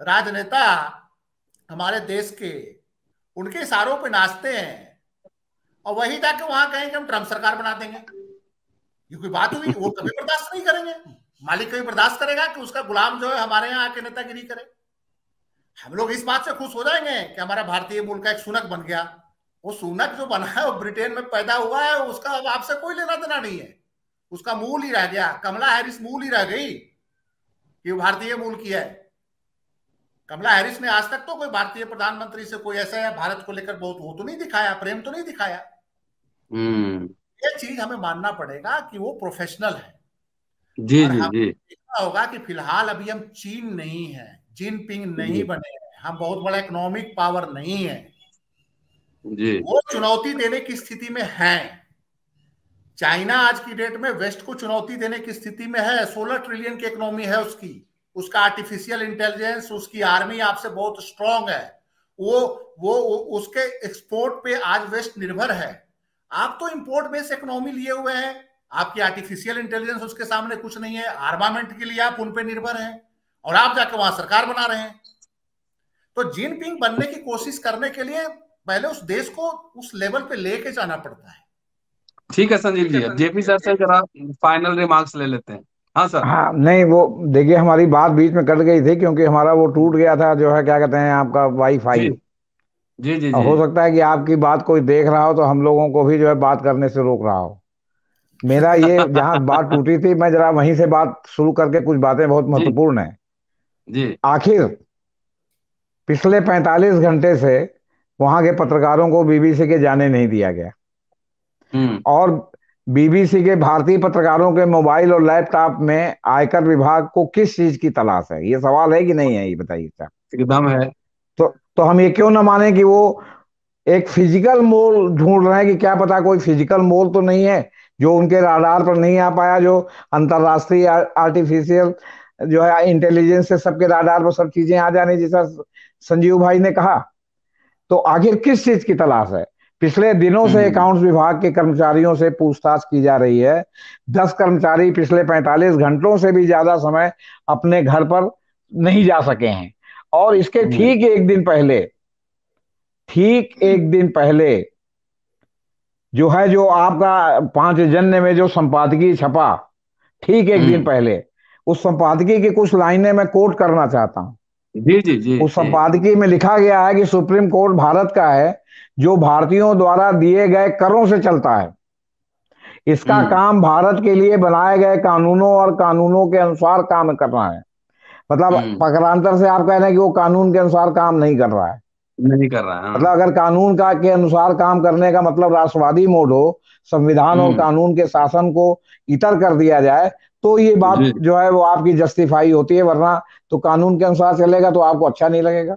राजनेता हमारे देश के उनके इशारों पे नाचते हैं और वही जाके वहां कहें कि हम ट्रंप सरकार बना देंगे, ये कोई बात हुई? वो कभी बर्दाश्त नहीं करेंगे। मालिक कभी बर्दाश्त करेगा कि उसका गुलाम जो है हमारे यहाँ आके नेतागिरी करे? हम लोग इस बात से खुश हो जाएंगे कि हमारा भारतीय मूल का एक शुनक बन गया। वो शुनक जो बना है वो ब्रिटेन में पैदा हुआ है, उसका अब आपसे कोई लेना देना नहीं है, उसका मूल ही रह गया। कमला हैरिस मूल ही रह गई कि वो भारतीय मूल की है। कमला हैरिस ने आज तक तो कोई भारतीय प्रधानमंत्री से कोई ऐसा है भारत को लेकर बहुत वो तो नहीं दिखाया, प्रेम तो नहीं दिखाया। ये चीज हमें मानना पड़ेगा कि वो प्रोफेशनल है। जी और जी हमें जी देखना होगा कि फिलहाल अभी हम चीन नहीं है, जिनपिंग नहीं बने हैं, हम बहुत बड़ा इकोनॉमिक पावर नहीं है जी। वो चुनौती देने की स्थिति में है। चाइना आज की डेट में वेस्ट को चुनौती देने की स्थिति में है। 16 ट्रिलियन की इकोनॉमी है उसकी, उसका आर्टिफिशियल इंटेलिजेंस, उसकी आर्मी आपसे बहुत स्ट्रांग है। वो उसके एक्सपोर्ट पे आज वेस्ट निर्भर है। आप तो इंपोर्ट बेस्ड इकोनॉमी लिए हुए हैं, आपकी आर्टिफिशियल इंटेलिजेंस उसके सामने कुछ नहीं है। आर्मामेंट के लिए आप उन पे निर्भर हैं और आप जाके वहां सरकार बना रहे हैं। तो जिनपिंग बनने की कोशिश करने के लिए पहले उस देश को उस लेवल पे लेके जाना पड़ता है। ठीक है संजीव जी, अब जेपी सर से जरा फाइनल रिमार्क्स ले लेते हैं। हाँ सर। हाँ नहीं, वो देखिए हमारी बात बीच में कट गई थी क्योंकि हमारा वो टूट गया था, जो है क्या कहते हैं आपका वाईफाई। जी जी हो जी। सकता है कि आपकी बात कोई देख रहा हो तो हम लोगों को भी जो है बात करने से रोक रहा हो। मेरा ये जहां बात टूटी थी मैं जरा वहीं से बात शुरू करके, कुछ बातें बहुत महत्वपूर्ण है। जी। आखिर पिछले 45 घंटे से वहां के पत्रकारों को बीबीसी के जाने नहीं दिया गया और बीबीसी के भारतीय पत्रकारों के मोबाइल और लैपटॉप में आयकर विभाग को किस चीज की तलाश है? ये सवाल है कि नहीं है, ये बताइए साहब। एकदम है। तो हम ये क्यों ना माने कि वो एक फिजिकल मोल ढूंढ रहे हैं कि क्या पता कोई फिजिकल मोल तो नहीं है जो उनके राडार पर नहीं आ पाया, जो अंतरराष्ट्रीय आर्टिफिशियल जो है इंटेलिजेंस से सबके राडार पर सब चीजें आ जाने, जैसा संजीव भाई ने कहा। तो आखिर किस चीज की तलाश है? पिछले दिनों से अकाउंट्स विभाग के कर्मचारियों से पूछताछ की जा रही है। 10 कर्मचारी पिछले 45 घंटों से भी ज्यादा समय अपने घर पर नहीं जा सके हैं। और इसके ठीक एक दिन पहले जो है, जो आपका 5 जन्य में जो संपादकीय छपा, ठीक एक दिन पहले उस संपादकीय की कुछ लाइनें मैं कोट करना चाहता हूं। जी जी जी। उस संपादकीय में लिखा गया है कि सुप्रीम कोर्ट भारत का है, जो भारतीयों द्वारा दिए गए करों से चलता है। इसका काम भारत के लिए बनाए गए कानूनों और कानूनों के अनुसार काम करना है। मतलब पकड़ांतर से आप कह रहे हैं कि वो कानून के अनुसार काम नहीं कर रहा है। मतलब अगर कानून का के अनुसार काम करने का मतलब राष्ट्रवादी मोड हो, संविधान और कानून के शासन को इतर कर दिया जाए, तो ये बात जो है वो आपकी जस्टिफाई होती है, वरना तो कानून के अनुसार चलेगा तो आपको अच्छा नहीं लगेगा।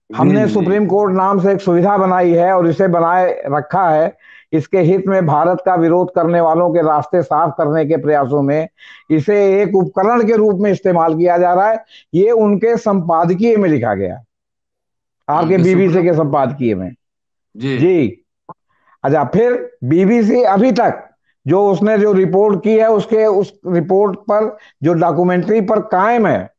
हमने सुप्रीम कोर्ट नाम से एक सुविधा बनाई है और इसे बनाए रखा है। इसके हित में भारत का विरोध करने वालों के रास्ते साफ करने के प्रयासों में इसे एक उपकरण के रूप में इस्तेमाल किया जा रहा है। ये उनके संपादकीय में लिखा गया है, आपके बीबीसी के संपादकीय में। जी। अच्छा, फिर बीबीसी अभी तक जो उसने जो रिपोर्ट की है, उसके उस रिपोर्ट पर जो डॉक्यूमेंट्री पर कायम है,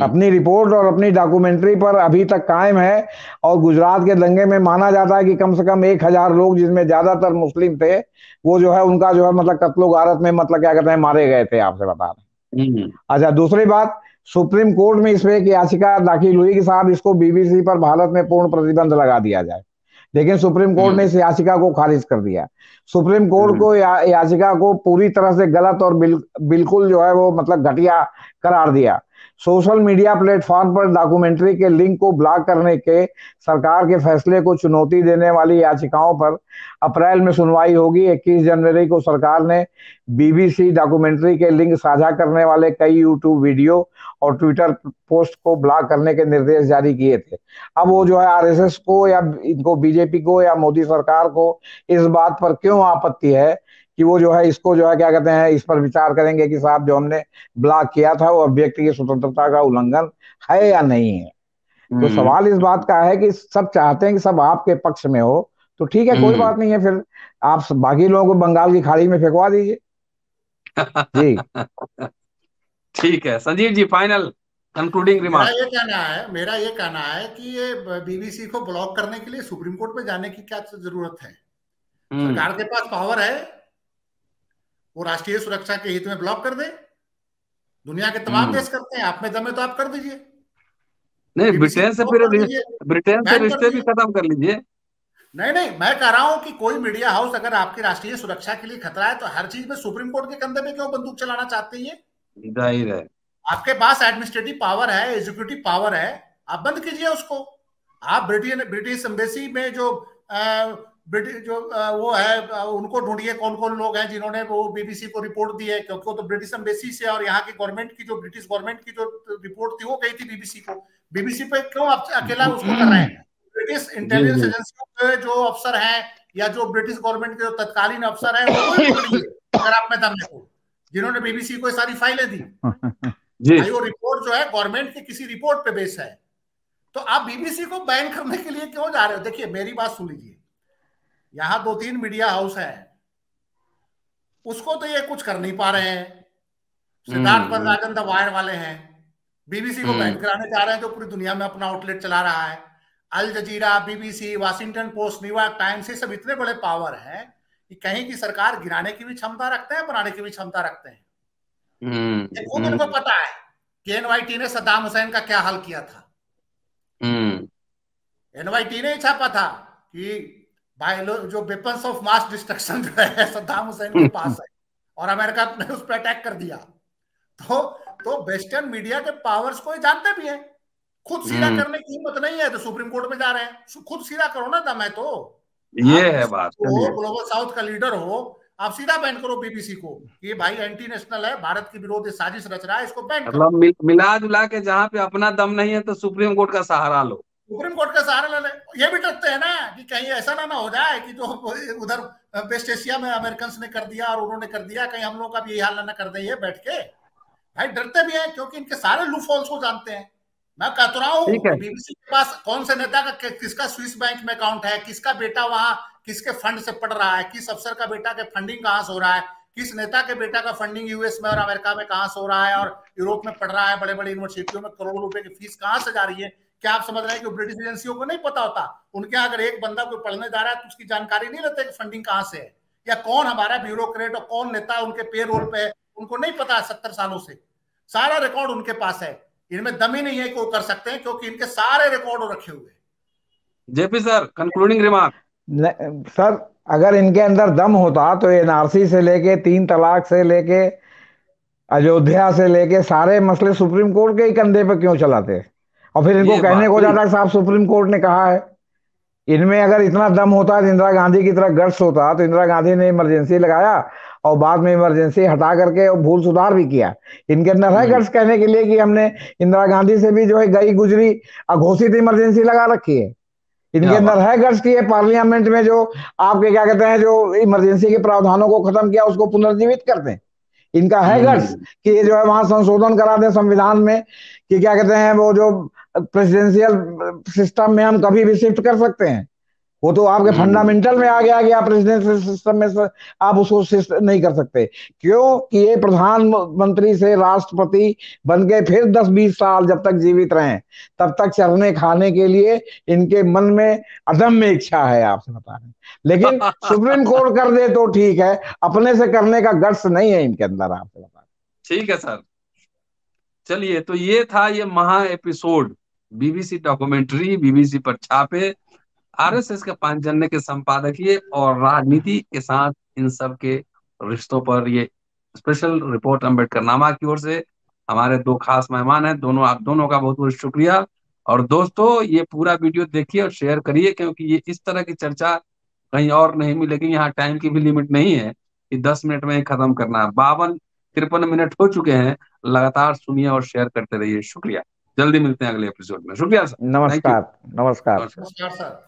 अपनी रिपोर्ट और अपनी डॉक्यूमेंट्री पर अभी तक कायम है। और गुजरात के दंगे में माना जाता है कि कम से कम 1000 लोग, जिसमें ज्यादातर मुस्लिम थे, वो जो है उनका जो है मतलब कत्लो गारत में मतलब क्या कहते हैं मारे गए थे, आपसे बता रहे। अच्छा, दूसरी बात, सुप्रीम कोर्ट में इस पे एक याचिका दाखिल हुई कि साहब इसको बीबीसी पर भारत में पूर्ण प्रतिबंध लगा दिया जाए, लेकिन सुप्रीम कोर्ट ने इस याचिका को खारिज कर दिया। सुप्रीम कोर्ट को याचिका को पूरी तरह से गलत और बिल्कुल जो है वो मतलब घटिया करार दिया। सोशल मीडिया प्लेटफॉर्म पर डॉक्यूमेंट्री के लिंक को ब्लॉक करने के सरकार के फैसले को चुनौती देने वाली याचिकाओं पर अप्रैल में सुनवाई होगी। 21 जनवरी को सरकार ने बीबीसी डॉक्यूमेंट्री के लिंक साझा करने वाले कई यूट्यूब वीडियो और ट्विटर पोस्ट को ब्लॉक करने के निर्देश जारी किए थे। अब वो जो है आरएसएस को या इनको बीजेपी को या मोदी सरकार को इस बात पर क्यों आपत्ति है कि वो जो है इसको जो है क्या कहते हैं, इस पर विचार करेंगे कि साहब जो हमने ब्लॉक किया था वो व्यक्ति की स्वतंत्रता का उल्लंघन है या नहीं है। तो सवाल इस बात का है कि सब चाहते हैं कि सब आपके पक्ष में हो, तो ठीक है, कोई बात नहीं है, फिर आप बाकी लोगों को बंगाल की खाड़ी में फेंकवा दीजिए। जी ठीक है Sanjeev ji, final concluding remark. मेरा ये कहना है कि ये बीबीसी को ब्लॉक करने के लिए सुप्रीम कोर्ट में जाने की क्या जरूरत है। सरकार के पास पावर है, वो राष्ट्रीय सुरक्षा के हित में ब्लॉक कर दे। दुनिया के तमाम देश करते हैं, आप में दम है तो आप कर दीजिए। नहीं, ब्रिटेन से रिश्ते भी खत्म कर लीजिए। नहीं, मैं कह रहा हूं कि कोई मीडिया हाउस अगर आपकी राष्ट्रीय सुरक्षा के लिए खतरा है तो हर चीज में सुप्रीम कोर्ट के कंधे पे क्यों बंदूक चलाना चाहते हैं? जाहिर है आपके पास एडमिनिस्ट्रेटिव पावर है, एग्जीक्यूटिव पावर है, आप बंद कीजिए उसको। आप ब्रिटिश एम्बेसी में जो वो है उनको ढूंढिए, कौन कौन लोग हैं जिन्होंने वो बीबीसी को रिपोर्ट दी है, क्योंकि वो तो ब्रिटिश एम्बेसी से और यहाँ की गवर्नमेंट की जो ब्रिटिश गवर्नमेंट की जो रिपोर्ट थी वो गई थी बीबीसी को। बीबीसी पे क्यों आप अकेला उसको कर रहे हैं? ब्रिटिश इंटेलिजेंस एजेंसियों के जो अफसर हैं या जो ब्रिटिश गवर्नमेंट के जो तत्कालीन अफसर हैं वो अगर आप में दम है, जिन्होंने बीबीसी को सारी फाइलें दी, वो रिपोर्ट जो है गवर्नमेंट की किसी रिपोर्ट पे बेस है, तो आप बीबीसी को बैन करने के लिए क्यों जा रहे हो? देखिए मेरी बात सुन लीजिए, यहां 2-3 मीडिया हाउस है, उसको तो ये कुछ कर नहीं पा रहे हैं। सिद्धार्थ राजन द वायर वाले हैं, बीबीसी को बैन कराने जा रहे हैं, जो पूरी दुनिया में अपना आउटलेट चला रहा है। Al Jazeera, BBC, Washington Post, New York Times, ये सब इतने बड़े पावर हैं कि कहीं की सरकार गिराने की भी क्षमता रखते हैं, बनाने की भी क्षमता रखते हैं। खुद उनको पता है कि एनवाईटी ने सद्दाम हुसैन का क्या हाल किया था। एनवाईटी ने छापा था कि भाई जो वेपन्स ऑफ मास डिस्ट्रक्शन जो है सद्दाम हुसैन के पास है, और अमेरिका ने उस पर अटैक कर दिया। तो वेस्टर्न मीडिया के पावर्स को जानते भी हैं, खुद सीधा करने की हिम्मत नहीं है तो सुप्रीम कोर्ट में जा रहे हैं। खुद सीधा करो ना, दम है तो। ये है बात। ग्लोबल साउथ का लीडर हो, आप सीधा बैन करो बीबीसी को, ये भाई एंटी नेशनल है, भारत के विरोध साजिश रच रहा है, इसको बैन करो। मिला जुला के जहाँ पे अपना दम नहीं है तो सुप्रीम कोर्ट का सहारा लो। सुप्रीम कोर्ट का सहारा ले। ये भी डरते हैं ना कि कहीं ऐसा ना हो जाए कि जो उधर वेस्ट एशिया में अमेरिकन ने कर दिया और उन्होंने कर दिया, कहीं हम लोग का भी यही हाल ना कर दे बैठ के। भाई डरते भी हैं क्योंकि इनके सारे लूपहोल्स को जानते हैं। मैं कहता रहा हूँ ठीक है। बीबीसी के पास कौन से नेता का किसका स्विस बैंक में अकाउंट है, किसका बेटा वहां किसके फंड से पढ़ रहा है, किस अफसर का बेटा के फंडिंग कहां से हो रहा है, किस नेता के बेटा का फंडिंग यूएस में और अमेरिका में कहां से हो रहा है और यूरोप में पढ़ रहा है, बड़े बड़े यूनिवर्सिटियों में करोड़ों रुपए की फीस कहां से जा रही है। क्या आप समझ रहे हैं कि ब्रिटिश एजेंसियों को नहीं पता होता? उनके अगर एक बंदा कोई पढ़ने जा रहा है तो उसकी जानकारी नहीं लेते कि फंडिंग कहां से है, या कौन हमारा ब्यूरोक्रेट और कौन नेता उनके पे रोल पे है, उनको नहीं पता 70 सालों से। सारा रिकॉर्ड उनके पास है, इनमें दम ही नहीं है कि वो कर सकते हैं, क्योंकि इनके सारे रिकॉर्ड रखे हुए। JP sir, concluding remark. Sir, अगर इनके अंदर दम होता तो एनआरसी से लेके 3 तलाक से लेके अयोध्या से लेके सारे मसले सुप्रीम कोर्ट के ही कंधे पे क्यों चलाते? और फिर इनको कहने को जाता है साहब सुप्रीम कोर्ट ने कहा है। इनमें अगर इतना दम होता तो इंदिरा गांधी की तरह गट्स होता तो इंदिरा गांधी ने इमरजेंसी लगाया और बाद में इमरजेंसी हटा करके भूल सुधार भी किया। इनके अंदर है गट्स कहने के लिए कि हमने इंदिरा गांधी से भी जो है गई गुजरी अघोषित इमरजेंसी लगा रखी है। इनके अंदर है गट्स की पार्लियामेंट में जो आपके क्या कहते हैं जो इमरजेंसी के प्रावधानों को खत्म किया उसको पुनर्जीवित करते हैं। इनका है गट्स कि ये जो है वहां संशोधन करा दें संविधान में कि क्या कहते हैं वो जो प्रेसिडेंशियल सिस्टम में हम कभी भी शिफ्ट कर सकते हैं। वो तो आपके फंडामेंटल में आ गया कि आप प्रेसिडेंशियल सिस्टम में आप उसको शिफ्ट नहीं कर सकते। क्यों कि ये प्रधानमंत्री से राष्ट्रपति बन के फिर 10-20 साल जब तक जीवित रहे तब तक चरने खाने के लिए इनके मन में अदम्य इच्छा है, आपसे बता रहे हैं। लेकिन सुप्रीम कोर्ट कर दे तो ठीक है, अपने से करने का गट्स नहीं है इनके अंदर, आपसे बता रहे। ठीक है सर, चलिए, तो ये था ये महा एपिसोड बीबीसी डॉक्यूमेंट्री, बीबीसी पर छापे, आरएसएस के पांचजन्य के संपादकीय और राजनीति के साथ इन सब के रिश्तों पर ये स्पेशल रिपोर्ट अम्बेडकरनामा की ओर से। हमारे 2 खास मेहमान हैं, दोनों, आप दोनों का बहुत बहुत शुक्रिया। और दोस्तों, ये पूरा वीडियो देखिए और शेयर करिए, क्योंकि ये इस तरह की चर्चा कहीं और नहीं मिलेगी। यहाँ टाइम की भी लिमिट नहीं है कि 10 मिनट में ही खत्म करना है। 52-53 मिनट हो चुके हैं। लगातार सुनिए और शेयर करते रहिए। शुक्रिया। जल्दी मिलते हैं अगले एपिसोड में। शुक्रिया सर। Thank you. नमस्कार। नमस्कार। नमस्कार सर।